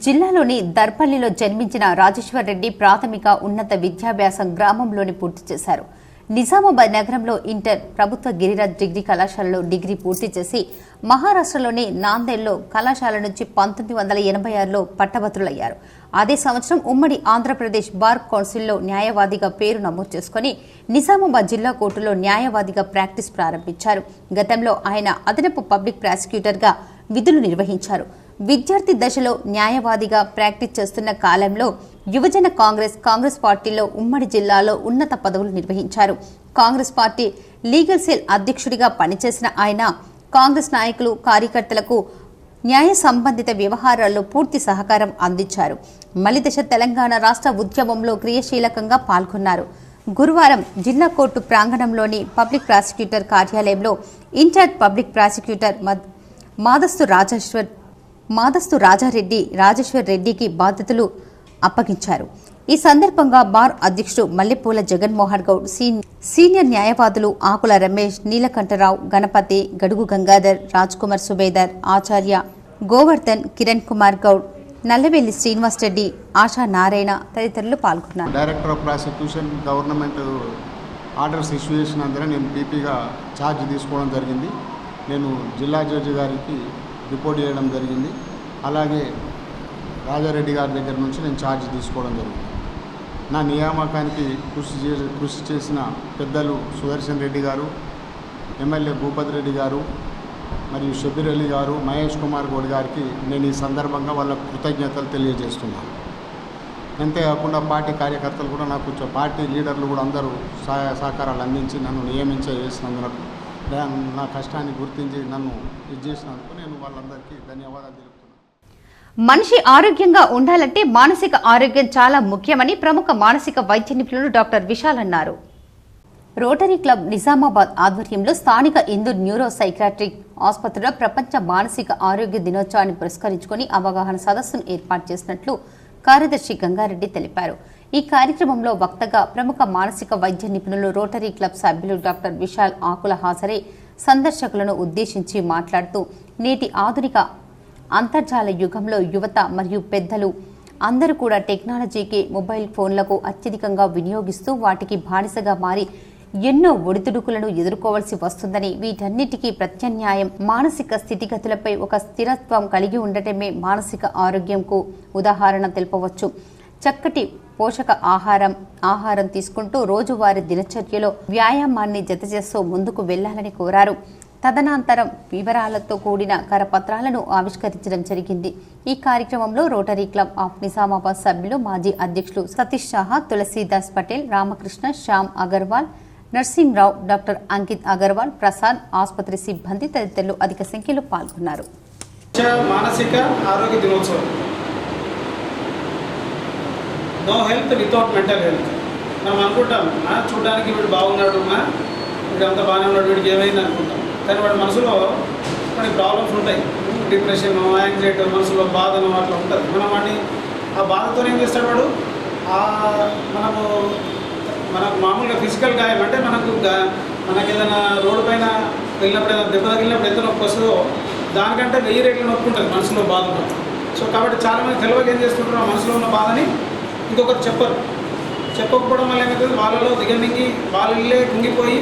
జిల్లాలోని దర్పల్లిలో జన్మించిన రాజేశ్వర్ రెడ్డి ప్రాథమిక, ఉన్నత విద్యాభ్యాసం గ్రామంలోని పూర్తి చేశారు. నిజామాబాద్ నగరంలో ఇంటర్ ప్రభుత్వ గిరిరాజ్ డిగ్రీ కళాశాలలో డిగ్రీ పూర్తి చేసి మహారాష్ట్రలోని నాందేడ్లో కళాశాల నుంచి 1986లో పట్టభద్రులయ్యారు. అదే సంవత్సరం ఉమ్మడి ఆంధ్రప్రదేశ్ బార్ కౌన్సిల్లో న్యాయవాదిగా పేరు నమోదు చేసుకుని నిజామాబాద్ జిల్లా కోర్టులో న్యాయవాదిగా ప్రాక్టీస్ ప్రారంభించారు. గతంలో ఆయన అదనపు పబ్లిక్ ప్రాసిక్యూటర్గా విధులు నిర్వహించారు. విద్యార్థి దశలో న్యాయవాదిగా ప్రాక్టీస్ చేస్తున్న కాలంలో యువజన కాంగ్రెస్ పార్టీలో ఉమ్మడి జిల్లాలో ఉన్నత పదవులు నిర్వహించారు. కాంగ్రెస్ పార్టీ లీగల్ సెల్ అధ్యక్షుడిగా పనిచేసిన ఆయన కాంగ్రెస్ నాయకులు, కార్యకర్తలకు న్యాయ సంబంధిత వ్యవహారాల్లో పూర్తి సహకారం అందించారు. మలిదశ తెలంగాణ రాష్ట్ర ఉద్యమంలో క్రియాశీలకంగా పాల్గొన్నారు. గురువారం జిల్లా కోర్టు ప్రాంగణంలోని పబ్లిక్ ప్రాసిక్యూటర్ కార్యాలయంలో ఇన్ఛార్జ్ పబ్లిక్ ప్రాసిక్యూటర్ మాదస్తు రాజేశ్వర్ రెడ్డికి బాధ్యతలు అప్పగించారు. ఈ సందర్భంగా బార్ అధ్యక్షుడు మల్లెపూల జగన్మోహన్ గౌడ్, సీనియర్ న్యాయవాదులు ఆకుల రమేష్, నీలకంఠరావు, గణపతి, గడుగు గంగాధర్, రాజ్ కుమార్ సుబేదర్, ఆచార్య, గోవర్ధన్, కిరణ్ కుమార్ గౌడ్, నల్లవెల్లి శ్రీనివాస్ రెడ్డి, ఆశా నారాయణ తదితరులు పాల్గొన్నారు. Director of prosecution government orders issue చేసినందున నేను పీపీగా ఛార్జ్ తీసుకోవడం జరిగింది. నేను జిల్లా జడ్జి గారికి రిపోర్ట్ చేయడం జరిగింది. అలాగే రాజారెడ్డి గారి దగ్గర నుంచి నేను ఛార్జ్ తీసుకోవడం జరిగింది. నా నియామకానికి కృషి చేసిన పెద్దలు సుదర్శన్ రెడ్డి గారు, ఎమ్మెల్యే భూపతి రెడ్డి గారు, మరియు షబీర్ అలీ గారు, మహేష్ కుమార్ గౌడ్ గారికి నేను ఈ సందర్భంగా వాళ్ళ కృతజ్ఞతలు తెలియజేస్తున్నాను. అంతేకాకుండా పార్టీ కార్యకర్తలు కూడా నాకు, పార్టీ లీడర్లు కూడా అందరూ సహాయ సహకారాలు అందించి నన్ను చేసినందుకు, నా కష్టాన్ని గుర్తించి నన్ను ఇది చేసినందుకు నేను వాళ్ళందరికీ ధన్యవాదాలు తెలుపుతున్నాను. మనిషి ఆరోగ్యంగా ఉండాలంటే మానసిక ఆరోగ్యం చాలా ముఖ్యమని ప్రముఖ మానసిక వైద్య నిపుణులు డాక్టర్ విశాల్ అన్నారు. రోటరీ క్లబ్ నిజామాబాద్ ఆధ్వర్యంలో స్థానిక ఇందూర్ న్యూరో సైకాట్రిక్ ఆసుపత్రిలో ప్రపంచ మానసిక ఆరోగ్య దినోత్సవాన్ని పురస్కరించుకుని అవగాహన సదస్సును ఏర్పాటు చేసినట్లు కార్యదర్శి గంగారెడ్డి తెలిపారు. ఈ కార్యక్రమంలో వక్తగా ప్రముఖ మానసిక వైద్య నిపుణులు రోటరీ క్లబ్ సభ్యులు డాక్టర్ విశాల్ ఆకుల హాజరై సందర్శకులను ఉద్దేశించి మాట్లాడుతూ నేటి ఆధునిక అంతర్జాల యుగంలో యువత మరియు పెద్దలు అందరూ కూడా టెక్నాలజీకి, మొబైల్ ఫోన్లకు అత్యధికంగా వినియోగిస్తూ వాటికి బానిసగా మారి ఎన్నో ఒడిదుడుకులను ఎదుర్కోవాల్సి వస్తుందని, వీటన్నిటికీ ప్రత్యామ్నాయం మానసిక స్థితిగతులపై ఒక స్థిరత్వం కలిగి ఉండటమే మానసిక ఆరోగ్యంకు ఉదాహరణ తెలుపవచ్చు. చక్కటి పోషక ఆహారం తీసుకుంటూ రోజువారీ దినచర్యలో వ్యాయామాన్ని జతచేస్తూ ముందుకు వెళ్లాలని కోరారు. తదనంతరం వివరాలతో కూడిన కరపత్రాలను ఆవిష్కరించడం జరిగింది. ఈ కార్యక్రమంలో రోటరీ క్లబ్ ఆఫ్ నిజామాబాద్ సభ్యులు, మాజీ అధ్యక్షులు సతీష్ షాహా, తులసీదాస్ పటేల్, రామకృష్ణ, శ్యామ్ అగర్వాల్, నర్సింగ్రావు, డాక్టర్ అంకిత్ అగర్వాల్, ప్రసాద్, ఆసుపత్రి సిబ్బంది తదితరులు అధిక సంఖ్యలో పాల్గొన్నారు. మానసిక ఆరోగ్య దినోత్సవం. No health without mental health. మనం అనుకుంటాం చూడడానికి వీడు బాగున్నాడు, వీడు అంతా బాగానే ఉన్నాడు, వీడికి ఏమైంది అనుకుంటాం. కానీ వాడి మనసులో కొన్ని ప్రాబ్లమ్స్ ఉంటాయి. డిప్రెషన్, యాంగ్జైటీ, మనసులో బాధను అట్లా ఉంటుంది. మనం వాడిని ఆ బాధతో ఏం చేస్తాడు వాడు, మనకు మామూలుగా ఫిజికల్ గాయం అంటే మనకు ఏదైనా రోడ్డు పైన వెళ్ళినప్పుడు ఏదైనా దెబ్బ తగిలినప్పుడు ఎంత నొప్పి వస్తుందో దానికంటే 1000 రెట్లు నొప్పి ఉంటుంది మనసులో బాధతో. సో కాబట్టి చాలామంది తెలియక ఏం చేసుకుంటారు, ఆ మనసులో ఉన్న బాధని ఇంకొకరు చెప్పకపోవడం వల్ల ఏమవుతుంది, వాళ్ళలో దిగమింగి వాళ్ళే కుంగిపోయి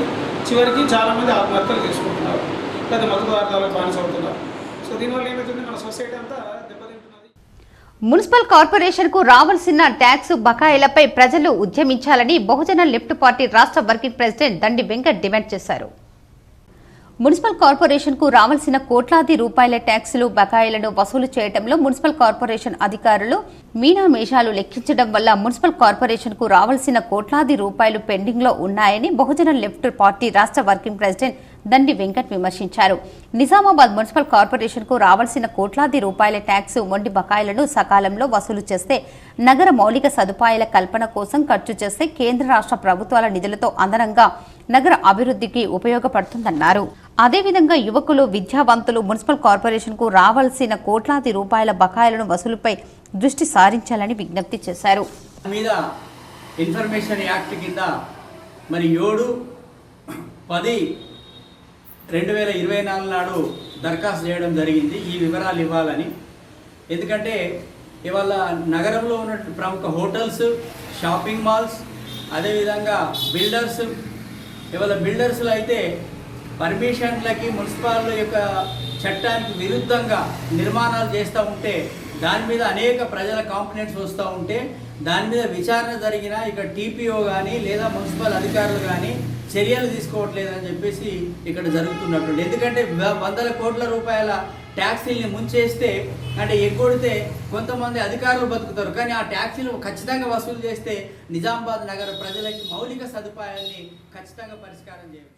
చివరికి చాలామంది ఆత్మహత్యలు చేసుకుంటున్నారు, లేదా మత్తు పదార్థాలకు బానిస అవుతున్నారు. సో దీనివల్ల ఏమవుతుంది, మన సొసైటీ అంతా దెబ్బతింటున్నది. మున్సిపల్ కార్పొరేషన్ కు రావాల్సిన ట్యాక్స్ బకాయిలపై ప్రజలు ఉద్యమించాలని బహుజన లెఫ్ట్ పార్టీ రాష్ట్ర వర్కింగ్ ప్రెసిడెంట్ దండి వెంకట్ డిమాండ్ చేశారు. మున్సిపల్ కార్పొరేషన్ కు రావాల్సిన కోట్లాది రూపాయల ట్యాక్సులు బకాయిలను వసూలు చేయడంలో మున్సిపల్ కార్పొరేషన్ అధికారులు మీనామేషాలు లెక్కించడం వల్ల మున్సిపల్ కార్పొరేషన్ కు రావాల్సిన కోట్లాది రూపాయలు పెండింగ్ లో ఉన్నాయని బహుజన లెఫ్ట్ పార్టీ రాష్ట్ర వర్కింగ్ ప్రెసిడెంట్ దండి వెంకట్ విమర్శించారు. నిజామాబాద్ మున్సిపల్ కార్పొరేషన్ కు రావాల్సిన కోట్లాది రూపాయల ట్యాక్స్ మొండి బకాయిలను సకాలంలో వసూలు చేస్తే, నగర మౌలిక సదుపాయాల కల్పన కోసం ఖర్చు చేస్తే కేంద్ర రాష్ట్ర ప్రభుత్వాల నిధులతో అదనంగా నగర అభివృద్ధికి ఉపయోగపడుతుందన్నారు. అదేవిధంగా యువకులు, విద్యావంతులు మున్సిపల్ కార్పొరేషన్ కు రావాల్సిన కోట్లాది రూపాయల బకాయిలను వసూలుపై దృష్టి సారించాలని విజ్ఞప్తి చేశారు. మీద ఇన్ఫర్మేషన్ యాక్ట్ కింద మరి 7/10/2024 నాడు దరఖాస్తు చేయడం జరిగింది ఈ వివరాలు ఇవ్వాలని. ఎందుకంటే ఇవాళ నగరంలో ఉన్న ప్రముఖ హోటల్స్, షాపింగ్ మాల్స్, అదేవిధంగా బిల్డర్స్లో అయితే పర్మిషన్లకి మున్సిపాల్ యొక్క చట్టానికి విరుద్ధంగా నిర్మాణాలు చేస్తూ ఉంటే దాని మీద అనేక ప్రజల కాంప్లైంట్స్ వస్తూ ఉంటే దాని మీద విచారణ జరిగినా ఇక్కడ టీపీఓ కానీ లేదా మున్సిపల్ అధికారులు కానీ చర్యలు తీసుకోవట్లేదని చెప్పేసి ఇక్కడ జరుగుతున్నట్టు. ఎందుకంటే 100 కోట్ల రూపాయల ట్యాక్సీల్ని ముంచేస్తే అంటే ఎగ్గొడితే కొంతమంది అధికారులు బతుకుతారు, కానీ ఆ ట్యాక్సీలు ఖచ్చితంగా వసూలు చేస్తే నిజామాబాద్ నగర ప్రజలకి మౌలిక సదుపాయాల్ని ఖచ్చితంగా పరిష్కారం చేయవచ్చు.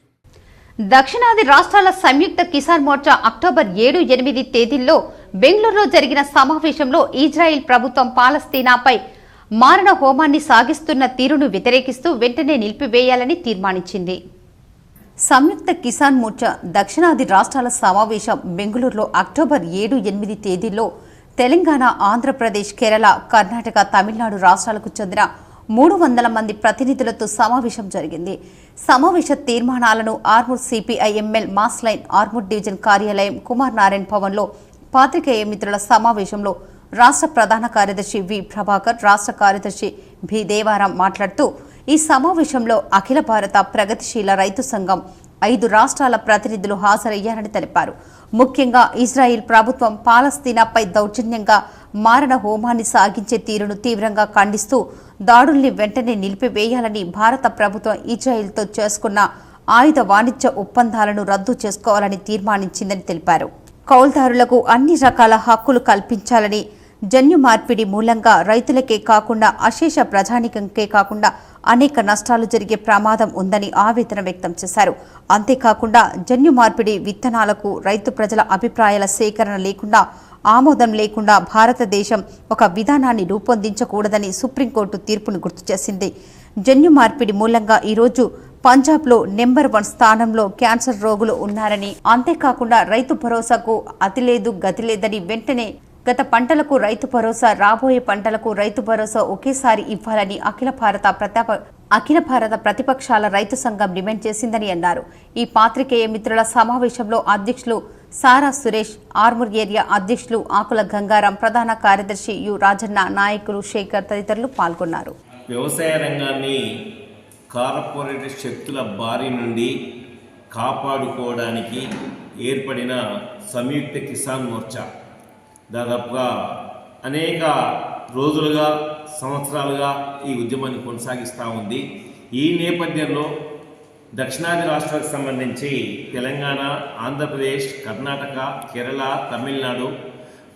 దక్షిణాది రాష్ట్రాల సంయుక్త కిసాన్ మోర్చా అక్టోబర్ 7, 8 తేదీల్లో బెంగళూరులో జరిగిన సమావేశంలో ఇజ్రాయిల్ ప్రభుత్వం పాలస్తీనాపై మారణ హోమాన్ని సాగిస్తున్న తీరును వ్యతిరేకిస్తూ వెంటనే నిలిపివేయాలని తీర్మానించింది. సంయుక్త కిసాన్ మోర్చా దక్షిణాది రాష్ట్రాల సమావేశం బెంగళూరులో అక్టోబర్ 7, 8 తేదీల్లో తెలంగాణ, ఆంధ్రప్రదేశ్, కేరళ, కర్ణాటక, తమిళనాడు రాష్ట్రాలకు చెందిన 300 మంది ప్రతినిధులతో సమావేశం జరిగింది. సమావేశ తీర్మానాలను Armoor CPIML mass line Armoor division కార్యాలయం కుమార్ నారాయణ్ భవన్లో పాత్రికేయ మిత్రుల సమావేశంలో రాష్ట్ర ప్రధాన కార్యదర్శి వి ప్రభాకర్, రాష్ట్ర కార్యదర్శి బి దేవారాం మాట్లాడుతూ ఈ సమావేశంలో అఖిల భారత ప్రగతిశీల రైతు సంఘం 5 రాష్ట్రాల ప్రతినిధులు హాజరయ్యారని తెలిపారు. ముఖ్యంగా ఇజ్రాయిల్ ప్రభుత్వం పాలస్తీనాపై దౌర్జన్యంగా మారణ హోమాన్ని సాగించే తీరును తీవ్రంగా ఖండిస్తూ దాడుల్ని వెంటనే నిలిపివేయాలని, భారత ప్రభుత్వం ఇజ్రాయిల్తో చేసుకున్న ఆయుధ వాణిజ్య ఒప్పందాలను రద్దు చేసుకోవాలని తీర్మానించిందని తెలిపారు. కౌలుదారులకు అన్ని రకాల హక్కులు కల్పించాలని, జన్యు మార్పిడి మూలంగా రైతులకే కాకుండా అశేష ప్రజానికంకే కాకుండా అనేక నష్టాలు జరిగే ప్రమాదం ఉందని ఆవేదన వ్యక్తం చేశారు. అంతేకాకుండా జన్యు మార్పిడి విత్తనాలకు రైతు ప్రజల అభిప్రాయాల సేకరణ లేకుండా, ఆమోదం లేకుండా భారతదేశం ఒక విధానాన్ని రూపొందించకూడదని సుప్రీంకోర్టు తీర్పును గుర్తు చేసింది. జన్యు మార్పిడి మూలంగా ఈరోజు పంజాబ్లో నెంబర్ 1 స్థానంలో క్యాన్సర్ రోగులు ఉన్నారని, అంతేకాకుండా రైతు భరోసాకు అతి లేదు గతి లేదని, వెంటనే గత పంటలకు రైతు భరోసా, రాబోయే పంటలకు రైతు భరోసా ఒకేసారి ఇవ్వాలని అఖిల భారత ప్రతిపక్షాల రైతు సంఘం డిమాండ్ చేసిందని అన్నారు. ఈ పాత్రికేయ మిత్రుల సమావేశంలో అధ్యక్షులు సారా సురేష్, ఆర్మూర్ ఏరియా అధ్యక్షులు ఆకుల గంగారాం, ప్రధాన కార్యదర్శి యు రాజన్న, నాయకులు శేఖర్ తదితరులు పాల్గొన్నారు. వ్యవసాయ రంగాన్ని కార్పొరేట్ శక్తుల బారి నుండి కాపాడుకోవడానికి ఏర్పడిన సంయుక్త కిసాన్ మోర్చా దాదాపుగా అనేక రోజులుగా, సంవత్సరాలుగా ఈ ఉద్యమాన్ని కొనసాగిస్తూ ఉంది. ఈ నేపథ్యంలో దక్షిణాది రాష్ట్రాలకు సంబంధించి తెలంగాణ, ఆంధ్రప్రదేశ్, కర్ణాటక, కేరళ, తమిళనాడు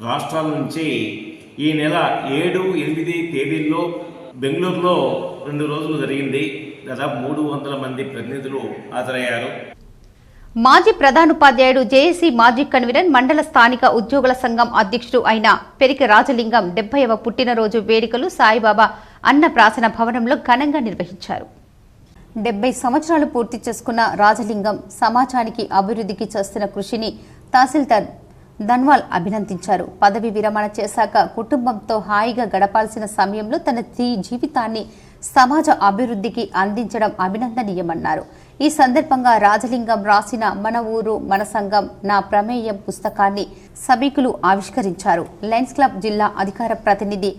రాష్ట్రాల నుంచి ఈ నెల 7, 8 తేదీల్లో బెంగళూరులో 2 రోజులు జరిగింది. దాదాపు 300 మంది ప్రతినిధులు హాజరయ్యారు. మాజీ ప్రధానోపాధ్యాయుడు జేఏసీ మాజీ కన్వీనర్ మండల స్థానిక ఉద్యోగుల సంఘం అధ్యక్షుడు అయిన పెరికి రాజలింగం 70వ పుట్టినరోజు వేడుకలు సాయిబాబా అన్నప్రాసన భవనంలో ఘనంగా నిర్వహించారు. 70 సంవత్సరాలు పూర్తి చేసుకున్న రాజలింగం సమాజానికి అభివృద్ధికి చేస్తున్న కృషిని తహసీల్దార్ ధన్వాల్ అభినందించారు. పదవి విరమణ చేశాక కుటుంబంతో హాయిగా గడపాల్సిన సమయంలో తన జీవితాన్ని సమాజ అభివృద్ధికి అందించడం అభినందనీయమన్నారు. ఈ సందర్భంగా రాజలింగం రాసిన మన ఊరు మన సంఘం నా ప్రమేయం పుస్తకాన్ని సభికులు ఆవిష్కరించారు. లయన్స్ క్లబ్ జిల్లా అధికార ప్రతినిధి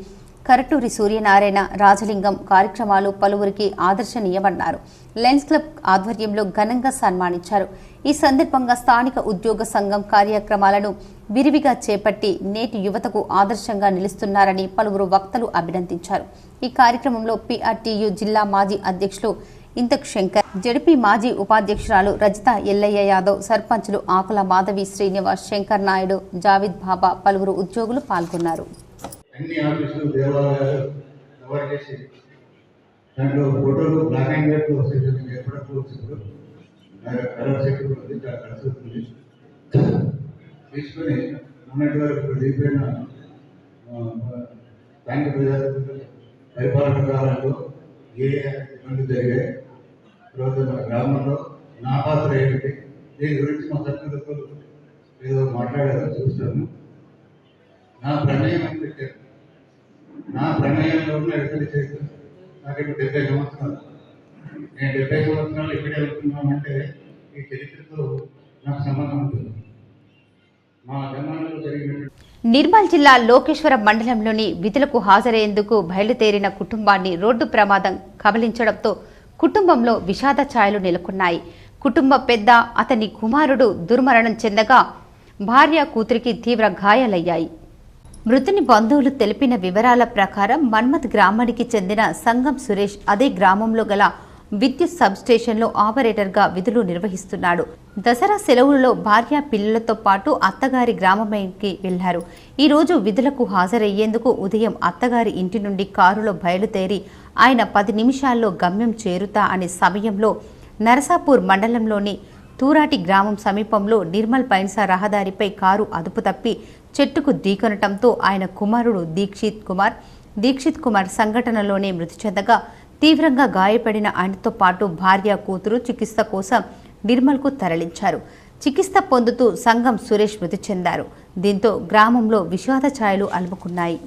కరటూరి సూర్యనారాయణ రాజలింగం కార్యక్రమాలు పలువురికి ఆదర్శనీయమన్నారు. లయన్స్ క్లబ్ ఆధ్వర్యంలో ఘనంగా సన్మానించారు. ఈ సందర్భంగా స్థానిక ఉద్యోగ సంఘం కార్యక్రమాలను విరివిగా చేపట్టి నేటి యువతకు ఆదర్శంగా నిలుస్తున్నారని పలువురు వక్తలు అభినందించారు. ఈ కార్యక్రమంలో PRTU జిల్లా మాజీ అధ్యక్షులు ఇంతక్ శంకర్, జడ్పీ మాజీ ఉపాధ్యక్షురాలు రజిత ఎల్లయ్య యాదవ్, సర్పంచులు ఆకుల మాధవి, శ్రీనివాస్, శంకర్ నాయుడు, జావిద్ బాబా, పలువురు ఉద్యోగులు పాల్గొన్నారు. అన్ని ఆఫీసులు దేవాలయాలు కవర్ చేసి దాంట్లో ఫోటోలు బ్లాక్ అండ్ వైట్ ఎప్పుడప్పుడు వచ్చినప్పుడు కలర్ సెట్ ఉంది, చాలా ఖర్చు అవుతుంది. తీసుకొని మొన్నటి వరకు దిగిపోయిన స్థానిక ప్రజాప్రతినిధుల పరిపాలన కాలంలో ఏ ఇబ్బంది జరిగాయి, తర్వాత మన గ్రామంలో నా పాత్ర ఏమిటి, దీని గురించి మా సభ్యులతో ఏదో మాట్లాడారో చూస్తాను. నా ప్రమేయం అని పెట్టారు. నా ప్రమేయంలో ఉన్న ఎక్కడి చరిత్ర నాకు ఇప్పుడు 70 సంవత్సరాలు. నేను 70 సంవత్సరాలు ఎక్కడే వెళ్తున్నానంటే ఈ చరిత్రతో నాకు సంబంధం ఉంటుంది. మా జన్మలో జరిగినటువంటి నిర్మల్ జిల్లా లోకేశ్వరం మండలంలోని విధులకు హాజరయ్యేందుకు బయలుదేరిన కుటుంబాన్ని రోడ్డు ప్రమాదం కబలించడంతో కుటుంబంలో విషాద ఛాయలు నెలకొన్నాయి. కుటుంబ పెద్ద అతని కుమారుడు దుర్మరణం చెందగా భార్య కూతురికి తీవ్ర గాయాలయ్యాయి. మృతుని బంధువులు తెలిపిన వివరాల ప్రకారం మన్మత్ గ్రామానికి చెందిన సంగం సురేష్ అదే గ్రామంలో గల విద్యుత్ సబ్స్టేషన్లో ఆపరేటర్గా విధులు నిర్వహిస్తున్నాడు. దసరా సెలవులలో భార్య పిల్లలతో పాటు అత్తగారి గ్రామానికి వెళ్లారు. ఈ రోజు విధులకు హాజరయ్యేందుకు ఉదయం అత్తగారి ఇంటి నుండి కారులో బయలుదేరి ఆయన 10 నిమిషాల్లో గమ్యం చేరుతా అనే సమయంలో నరసాపూర్ మండలంలోని తూరాటి గ్రామం సమీపంలో నిర్మల్ పైన్సా రహదారిపై కారు అదుపు తప్పి చెట్టుకు ఢీకొనటంతో ఆయన కుమారుడు దీక్షిత్ కుమార్ సంఘటనలోనే మృతి చెందగా తీవ్రంగా గాయపడిన ఆయనతో పాటు భార్య కూతురు చికిత్స కోసం నిర్మల్కు తరలించారు. చికిత్స పొందుతూ సంగం సురేష్ మృతి చెందారు. దీంతో గ్రామంలో విషాద ఛాయలు అలుముకున్నాయి.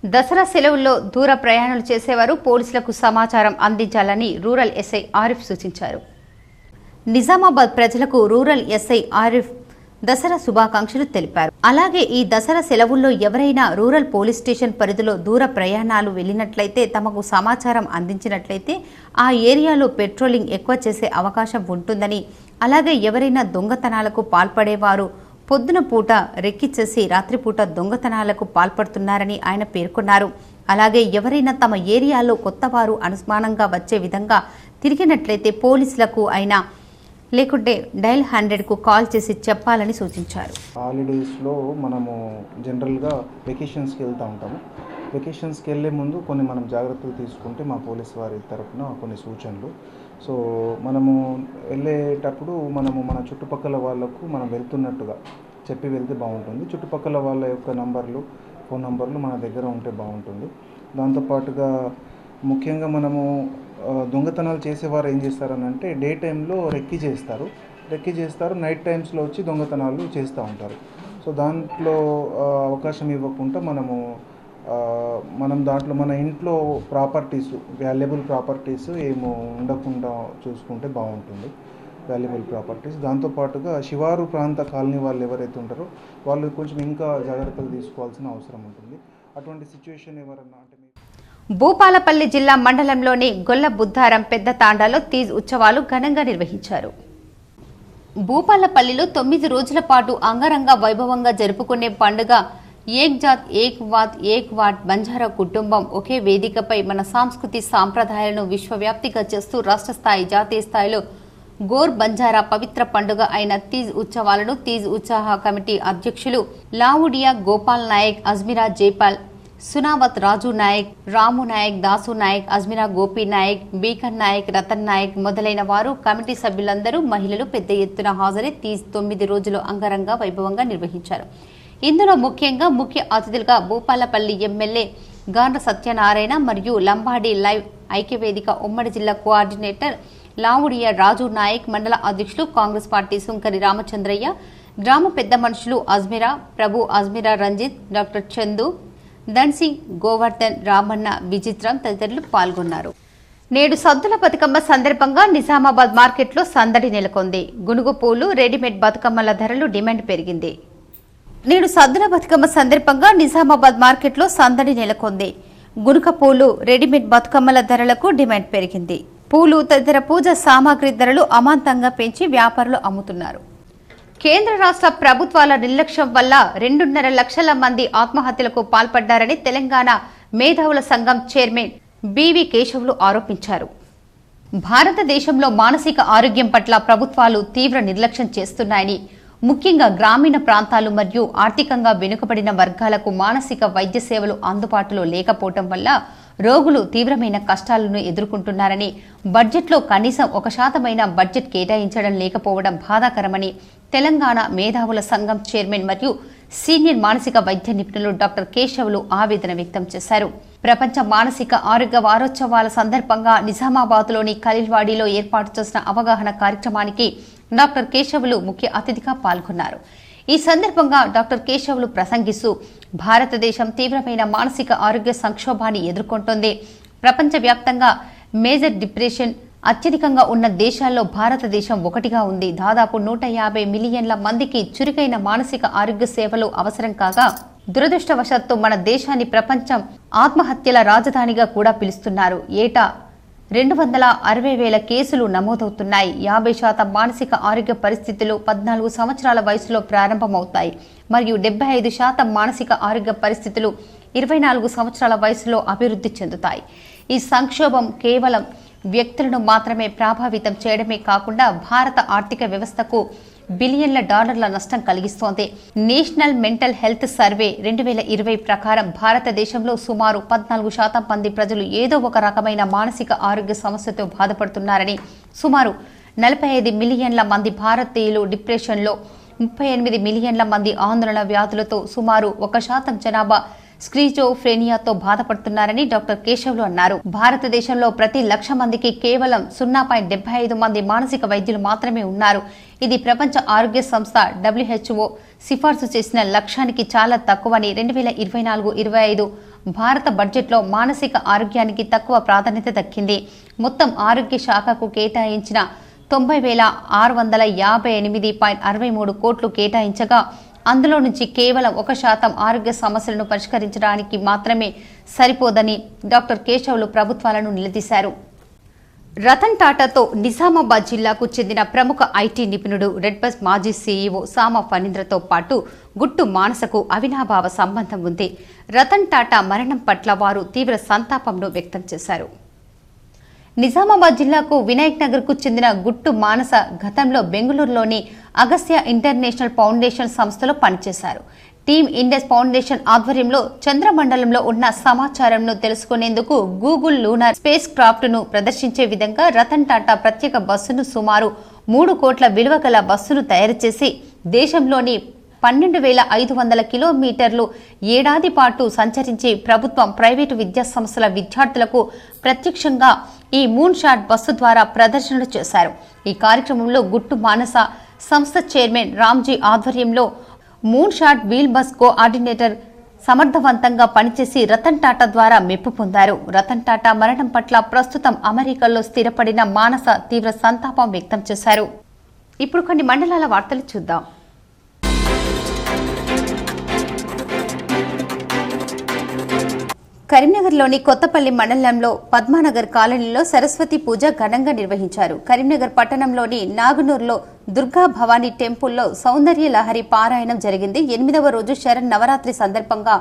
దసరా సెలవుల్లో దూర ప్రయాణాలు చేసేవారు పోలీసులకు సమాచారం అందించాలని రూరల్ ఎస్ఐ ఆరిఫ్ సూచించారు. నిజామాబాద్ ప్రజలకు రూరల్ ఎస్ఐ ఆరిఫ్ దసరా శుభాకాంక్షలు తెలిపారు. అలాగే ఈ దసరా సెలవుల్లో ఎవరైనా రూరల్ పోలీస్ స్టేషన్ పరిధిలో దూర ప్రయాణాలు వెళ్లినట్లయితే తమకు సమాచారం అందించినట్లయితే ఆ ఏరియాలో పెట్రోలింగ్ ఎక్కువ చేసే అవకాశం ఉంటుందని, అలాగే ఎవరైనా దొంగతనాలకు పాల్పడేవారు పొద్దున పూట రెక్కిచ్చేసి రాత్రిపూట దొంగతనాలకు పాల్పడుతున్నారని ఆయన పేర్కొన్నారు. అలాగే ఎవరైనా తమ ఏరియాలో కొత్తవారు అనుమానంగా వచ్చే విధంగా తిరిగినట్లయితే పోలీసులకు అయినా లేకుంటే డయల్ 100కు కాల్ చేసి చెప్పాలని సూచించారు. హాలిడేస్లో మనము జనరల్గా వెకేషన్స్కి వెళ్తూ ఉంటాము. వెకేషన్స్కి వెళ్ళే ముందు కొన్ని మనం జాగ్రత్తలు తీసుకుంటే మా పోలీస్ వారి తరఫున కొన్ని సూచనలు. సో మనము వెళ్ళేటప్పుడు మన చుట్టుపక్కల వాళ్ళకు మనం వెళ్తున్నట్టుగా చెప్పి వెళ్తే బాగుంటుంది. చుట్టుపక్కల వాళ్ళ యొక్క ఫోన్ నంబర్లు మన దగ్గర ఉంటే బాగుంటుంది. దాంతోపాటుగా ముఖ్యంగా మనము దొంగతనాలు చేసేవారు ఏం చేస్తారని అంటే డే టైంలో రెక్కి చేస్తారు, నైట్ టైమ్స్లో వచ్చి దొంగతనాలు చేస్తూ ఉంటారు. సో దాంట్లో అవకాశం ఇవ్వకుండా మనం దాంట్లో మన ఇంట్లో ప్రాపర్టీస్, వాల్యుబుల్ ప్రాపర్టీస్ ఏమో ఉండకుండా చూసుకుంటే బాగుంటుంది. వాల్యుబుల్ ప్రాపర్టీస్ దాంతోపాటుగా శివారు ప్రాంత కాలనీ వాళ్ళు ఎవరైతే ఉంటారో వాళ్ళు కొంచెం ఇంకా జాగ్రత్తలు తీసుకోవాల్సిన అవసరం ఉంటుంది. అటువంటి సిచ్యువేషన్ ఎవరన్నా అంటే భూపాలపల్లి జిల్లా మండలంలోని గొల్ల బుద్ధారం పెద్ద తాండాలో తీజ్ ఉత్సవాలు ఘనంగా నిర్వహించారు. భూపాలపల్లిలో 9 రోజుల పాటు అంగరంగ వైభవంగా జరుపుకునే పండుగ ఏక్ జాత్ ఏక్ వాత్ ఏక్ వాట్ బంజారా కుటుంబం ఒకే వేదికపై మన సంస్కృతి సాంప్రదాయాలను విశ్వవ్యాప్తిగా చేస్తూ రాష్ట్ర స్థాయి జాతీయ స్థాయిలో గోర్ బంజారా పవిత్ర పండుగ అయిన తీజ్ ఉత్సవాలను తీజ్ ఉత్సాహ కమిటీ అధ్యక్షులు లావుడియా గోపాల్ నాయక్, అజ్మిరా జైపాల్, సునావత్ రాజు నాయక్, రాము నాయక్, దాసు నాయక్, అజ్మిరా గోపి నాయక్, బీకన్ నాయక్, రతన్ నాయక్ మొదలైన వారు కమిటీ సభ్యులందరూ మహిళలు పెద్ద ఎత్తున హాజరై 9 రోజులు అంగరంగ వైభవంగా నిర్వహించారు. ఇందులో ముఖ్యంగా ముఖ్య అతిథులుగా భూపాలపల్లి ఎమ్మెల్యే గాండ్ర సత్యనారాయణ మరియు లంబాడి లైవ్ ఐక్యవేదిక ఉమ్మడి జిల్లా కోఆర్డినేటర్ లావుడియా రాజు నాయక్, మండల అధ్యక్షులు కాంగ్రెస్ పార్టీ సుంకరి రామచంద్రయ్య, గ్రామ పెద్ద మనుషులు అజ్మిరా ప్రభు, అజ్మిరా రంజిత్, డాక్టర్ చందు, దన్సి, గోవర్ధన్, రామన్న, విచిత్రం తదితరులు పాల్గొన్నారు. నేడు సద్దుల బతుకమ్మ సందర్భంగా నిజామాబాద్ మార్కెట్లో సందడి నెలకొంది. గునుగు పూలు, రెడీమేడ్ బతుకమ్మల ధరలు డిమాండ్ పెరిగింది. నేడు సద్దుల బతుకమ్మ సందర్భంగా నిజామాబాద్ మార్కెట్లో సందడి నెలకొంది. గునుక పూలు, రెడీమేడ్ బతుకమ్మల ధరలకు డిమాండ్ పెరిగింది. పూలు తదితర పూజ సామాగ్రి ధరలు అమాంతంగా పెంచి వ్యాపారులు అమ్ముతున్నారు. కేంద్ర రాష్ట్ర ప్రభుత్వాల నిర్లక్ష్యం వల్ల 2.5 లక్షల మంది ఆత్మహత్యలకు పాల్పడ్డారని తెలంగాణ మేధావుల సంఘం చైర్మన్ బివి కేశవులు ఆరోపించారు. భారతదేశంలో మానసిక ఆరోగ్యం పట్ల ప్రభుత్వాలు తీవ్ర నిర్లక్ష్యం చేస్తున్నాయని, ముఖ్యంగా గ్రామీణ ప్రాంతాలు మరియు ఆర్థికంగా వెనుకబడిన వర్గాలకు మానసిక వైద్య సేవలు అందుబాటులో లేకపోవడం వల్ల రోగులు తీవ్రమైన కష్టాలను ఎదుర్కొంటున్నారని, బడ్జెట్లో కనీసం 1% బడ్జెట్ కేటాయించడం లేకపోవడం బాధాకరమని తెలంగాణ మేధావుల సంఘం చైర్మన్ మరియు సీనియర్ మానసిక వైద్య నిపుణులు డాక్టర్ కేశవులు ఆవేదన వ్యక్తం చేశారు. ప్రపంచ మానసిక ఆరోగ్య వారోత్సవాల సందర్భంగా నిజామాబాద్లోని ఖలీల్వాడీలో ఏర్పాటు చేసిన అవగాహన కార్యక్రమానికి డాక్టర్ కేశవులు ముఖ్య అతిథిగా పాల్గొన్నారు. ఈ సందర్భంగా డాక్టర్ కేశవులు ప్రసంగిస్తూ భారతదేశం తీవ్రమైన మానసిక ఆరోగ్య సంక్షోభాన్ని ఎదుర్కొంటోంది. ప్రపంచవ్యాప్తంగా మేజర్ డిప్రెషన్ అత్యధికంగా ఉన్న దేశాల్లో భారతదేశం ఒకటిగా ఉంది. దాదాపు 150 మిలియన్ల మందికి చురుకైన మానసిక ఆరోగ్య సేవలు అవసరం కాగా, దురదృష్టవశాత్తు మన దేశాన్ని ప్రపంచం ఆత్మహత్యల రాజధానిగా కూడా పిలుస్తున్నారు. ఏటా 260,000 కేసులు నమోదవుతున్నాయి. 50% మానసిక ఆరోగ్య పరిస్థితులు 14 సంవత్సరాల వయసులో ప్రారంభమవుతాయి మరియు 75% మానసిక ఆరోగ్య పరిస్థితులు 24 సంవత్సరాల వయసులో అభివృద్ధి చెందుతాయి. ఈ సంక్షోభం కేవలం వ్యక్తులను మాత్రమే ప్రభావితం చేయడమే కాకుండా భారత ఆర్థిక వ్యవస్థకు బిలియన్ల డాలర్ల నష్టం కలిగిస్తోంది. నేషనల్ మెంటల్ హెల్త్ సర్వే 2020 ప్రకారం భారతదేశంలో సుమారు 14% మంది ప్రజలు ఏదో ఒక రకమైన మానసిక ఆరోగ్య సమస్యతో బాధపడుతున్నారని, సుమారు 45 మిలియన్ల మంది భారతీయులు డిప్రెషన్లో, 38 మిలియన్ల మంది ఆందోళన వ్యాధులతో, సుమారు 1% జనాభా స్క్రీజోఫ్రెనియాతో బాధపడుతున్నారని డాక్టర్ కేశవులు అన్నారు. భారతదేశంలో ప్రతి 1,00,000 మందికి కేవలం 0.75 మంది మానసిక వైద్యులు మాత్రమే ఉన్నారు. ఇది ప్రపంచ ఆరోగ్య సంస్థ WHO సిఫార్సు చేసిన లక్ష్యానికి చాలా తక్కువని 2024-25 భారత బడ్జెట్లో మానసిక ఆరోగ్యానికి తక్కువ ప్రాధాన్యత దక్కింది. మొత్తం ఆరోగ్య శాఖకు కేటాయించిన 90,658.63 కోట్లు కేటాయించగా, అందులో నుంచి కేవలం 1% ఆరోగ్య సమస్యలను పరిష్కరించడానికి మాత్రమే సరిపోదని డాక్టర్ కేశవులు ప్రభుత్వాలను నిలదీశారు. రతన్ టాటాతో నిజామాబాద్ జిల్లాకు చెందిన ప్రముఖ ఐటీ నిపుణుడు, రెడ్ బస్ మాజీ సీఈఓ సామ ఫణీంద్రతో పాటు గుట్టు మానసకు అవినాభావ సంబంధం ఉంది. రతన్ టాటా మరణం పట్ల వారు తీవ్ర సంతాపంను వ్యక్తం చేశారు. నిజామాబాద్ జిల్లాకు వినాయక్ నగర్కు చెందిన గుట్టు మానస గతంలో బెంగళూరులోని అగస్త్య ఇంటర్నేషనల్ ఫౌండేషన్ సంస్థలో పనిచేశారు. టీమ్ ఇండస్ ఫౌండేషన్ ఆధ్వర్యంలో చంద్రమండలంలో ఉన్న సమాచారంను తెలుసుకునేందుకు గూగుల్ లూనార్ స్పేస్ క్రాఫ్ట్ ను ప్రదర్శించే విధంగా రతన్ టాటా ప్రత్యేక బస్సును, సుమారు 3 కోట్ల విలువ గల బస్సును తయారు చేసి దేశంలోని 12,500 కిలోమీటర్లు ఏడాది పాటు సంచరించి ప్రభుత్వం, ప్రైవేటు విద్యా సంస్థల విద్యార్థులకు ప్రత్యక్షంగా ఈ మూన్ షాట్ బస్సు ద్వారా ప్రదర్శనలు చేశారు. ఈ కార్యక్రమంలో గుట్టు మానస సంస్థ చైర్మన్ రామ్జీ ఆధ్వర్యంలో moon shot wheel bus coordinator సమర్థవంతంగా పనిచేసి రతన్ టాటా ద్వారా మెప్పు పొందారు. రతన్ టాటా మరణం పట్ల ప్రస్తుతం అమెరికాలో స్థిరపడిన మానస తీవ్ర సంతాపం వ్యక్తం చేశారు. ఇప్పుడు కొన్ని మండలాల వార్తలు చూద్దాం. కరీంనగర్లోని కొత్తపల్లి మండలంలో పద్మానగర్ కాలనీలో సరస్వతి పూజ ఘనంగా నిర్వహించారు. కరీంనగర్ పట్టణంలోని నాగనూరులో దుర్గా భవానీ టెంపుల్లో సౌందర్య లహరి పారాయణం జరిగింది. 8వ రోజు శరన్నవరాత్రి సందర్భంగా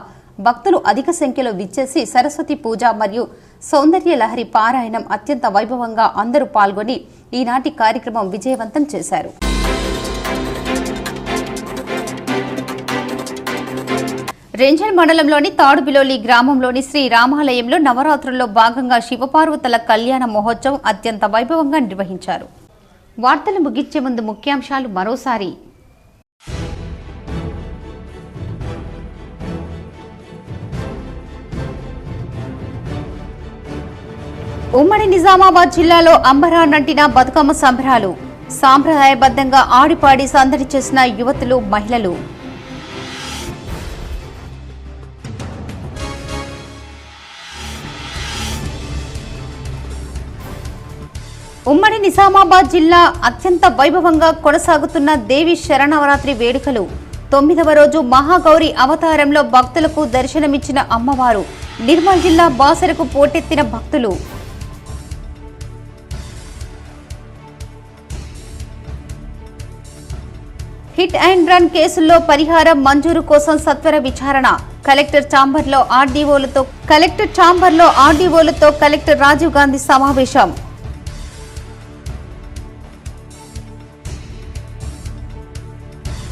భక్తులు అధిక సంఖ్యలో విచ్చేసి సరస్వతి పూజ మరియు సౌందర్య లహరి పారాయణం అత్యంత వైభవంగా అందరూ పాల్గొని ఈనాటి కార్యక్రమం విజయవంతం చేశారు. రెంజల్ మండలంలోని తాడుబిలోలి గ్రామంలోని శ్రీ రామాలయంలో నవరాత్రుల్లో భాగంగా శివపార్వతుల కళ్యాణ మహోత్సవం అత్యంత వైభవంగా నిర్వహించారు. వార్తలు ముగించే ముందు ముఖ్యాంశాలు మరోసారి. ఉమ్మడి నిజామాబాద్ జిల్లాలో అంబరాన్నంటిన బతుకమ్మ సంబరాలు. సాంప్రదాయబద్ధంగా ఆడిపాడి సందడి చేసిన యువతులు, మహిళలు. ఉమ్మడి నిజామాబాద్ జిల్లా అత్యంత వైభవంగా కొనసాగుతున్న దేవి శరణవరాత్రి వేడుకలు. 9వ రోజు మహాగౌరి అవతారంలో భక్తులకు దర్శనమిచ్చిన అమ్మవారు. నిర్మల్ జిల్లా బాసరకు పోటెత్తిన భక్తులు. హిట్ అండ్ రన్ కేసుల్లో పరిహారం మంజూరు కోసం సత్వర విచారణ. కలెక్టర్ ఛాంబర్లో ఆర్డీఓలతో కలెక్టర్ రాజీవ్ గాంధీ సమావేశం.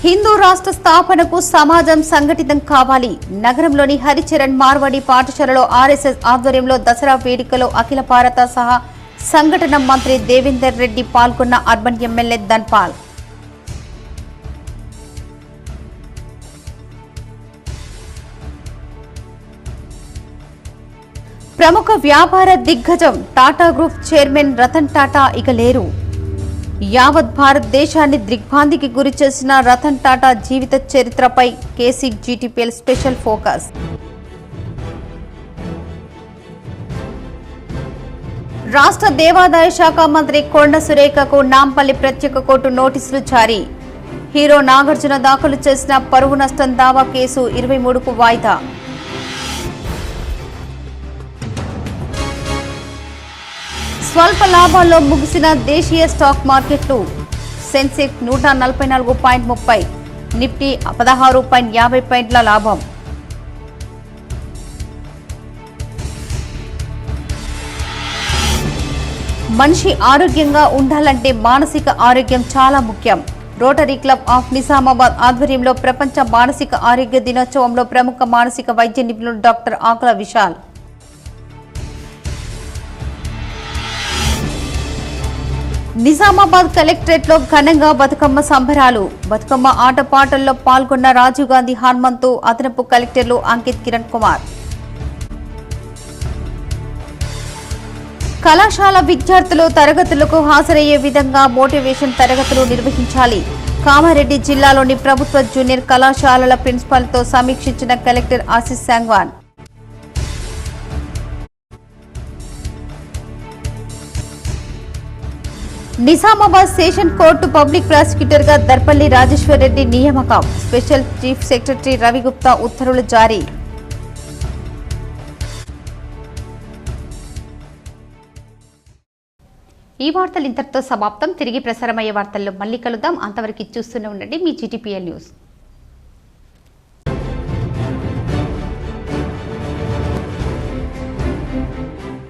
హిందూ రాష్ట్ర స్థాపనకు సమాజం సంఘటితం కావాలి. నగరంలోని హరిచరణ్ మార్వాడి పాఠశాలలో ఆర్ఎస్ఎస్ ఆధ్వర్యంలో దసరా వేడుకలో అఖిల భారత సహా సంఘటన మంత్రి దేవేందర్ రెడ్డి పాల్గొన్న అర్బన్ ఎమ్మెల్యే ధన్పాల్. ప్రముఖ వ్యాపార దిగ్గజం టాటా గ్రూప్ చైర్మన్ రతన్ టాటా ఇక లేరు. యావత్ భారతదేశాన్ని దిగ్భ్రాంతికి గురి చేసిన రతన్ టాటా జీవిత చరిత్రపై KCGTPL స్పెషల్ ఫోకస్. రాష్ట్ర దేవాదాయ శాఖ మంత్రి కొండ సురేఖకు నాంపల్లి ప్రత్యేక కోర్టు నోటీసులు జారీ. హీరో నాగార్జున దాఖలు చేసిన పరువు నష్టం దావా కేసు 23కు వాయిదా. స్వల్ప లాభాల్లో ముగిసిన దేశీయ స్టాక్ మార్కెట్లు. సెన్సెక్స్ 144.30, నిఫ్టీ 16.50 పాయింట్ల లాభం. మనిషి ఆరోగ్యంగా ఉండాలంటే మానసిక ఆరోగ్యం చాలా ముఖ్యం. రోటరీ క్లబ్ ఆఫ్ నిజామాబాద్ ఆధ్వర్యంలో ప్రపంచ మానసిక ఆరోగ్య దినోత్సవంలో ప్రముఖ మానసిక వైద్య నిపుణులు డాక్టర్ ఆకుల విశాల్. నిజామాబాద్ కలెక్టరేట్లో ఘనంగా బతుకమ్మ సంబరాలు. బతుకమ్మ ఆటపాటల్లో పాల్గొన్న రాజీవ్ గాంధీ హనుమంతు, అదనపు కలెక్టర్లు అంకిత్, కిరణ్ కుమార్. కళాశాల విద్యార్థులు తరగతులకు హాజరయ్యే విధంగా మోటివేషన్ తరగతులు నిర్వహించాలి. కామారెడ్డి జిల్లాలోని ప్రభుత్వ జూనియర్ కళాశాలల ప్రిన్సిపాల్తో సమీక్షించిన collector Ashish Sangwan. Nizamabad session court public prosecutor గా దర్పల్లి రాజేశ్వర్ రెడ్డి నియామకం. స్పెషల్ చీఫ్ సెక్రటరీ రవిగుప్తా ఉత్తర్వులు జారీ. ఈ వార్తలు ఇంతటితో సమాప్తం. తిరిగి ప్రసారమయ్యే వార్తల్లో మళ్ళీ కలుద్దాం. అంతవరకు చూస్తూనే ఉండండి మీ GTPL న్యూస్.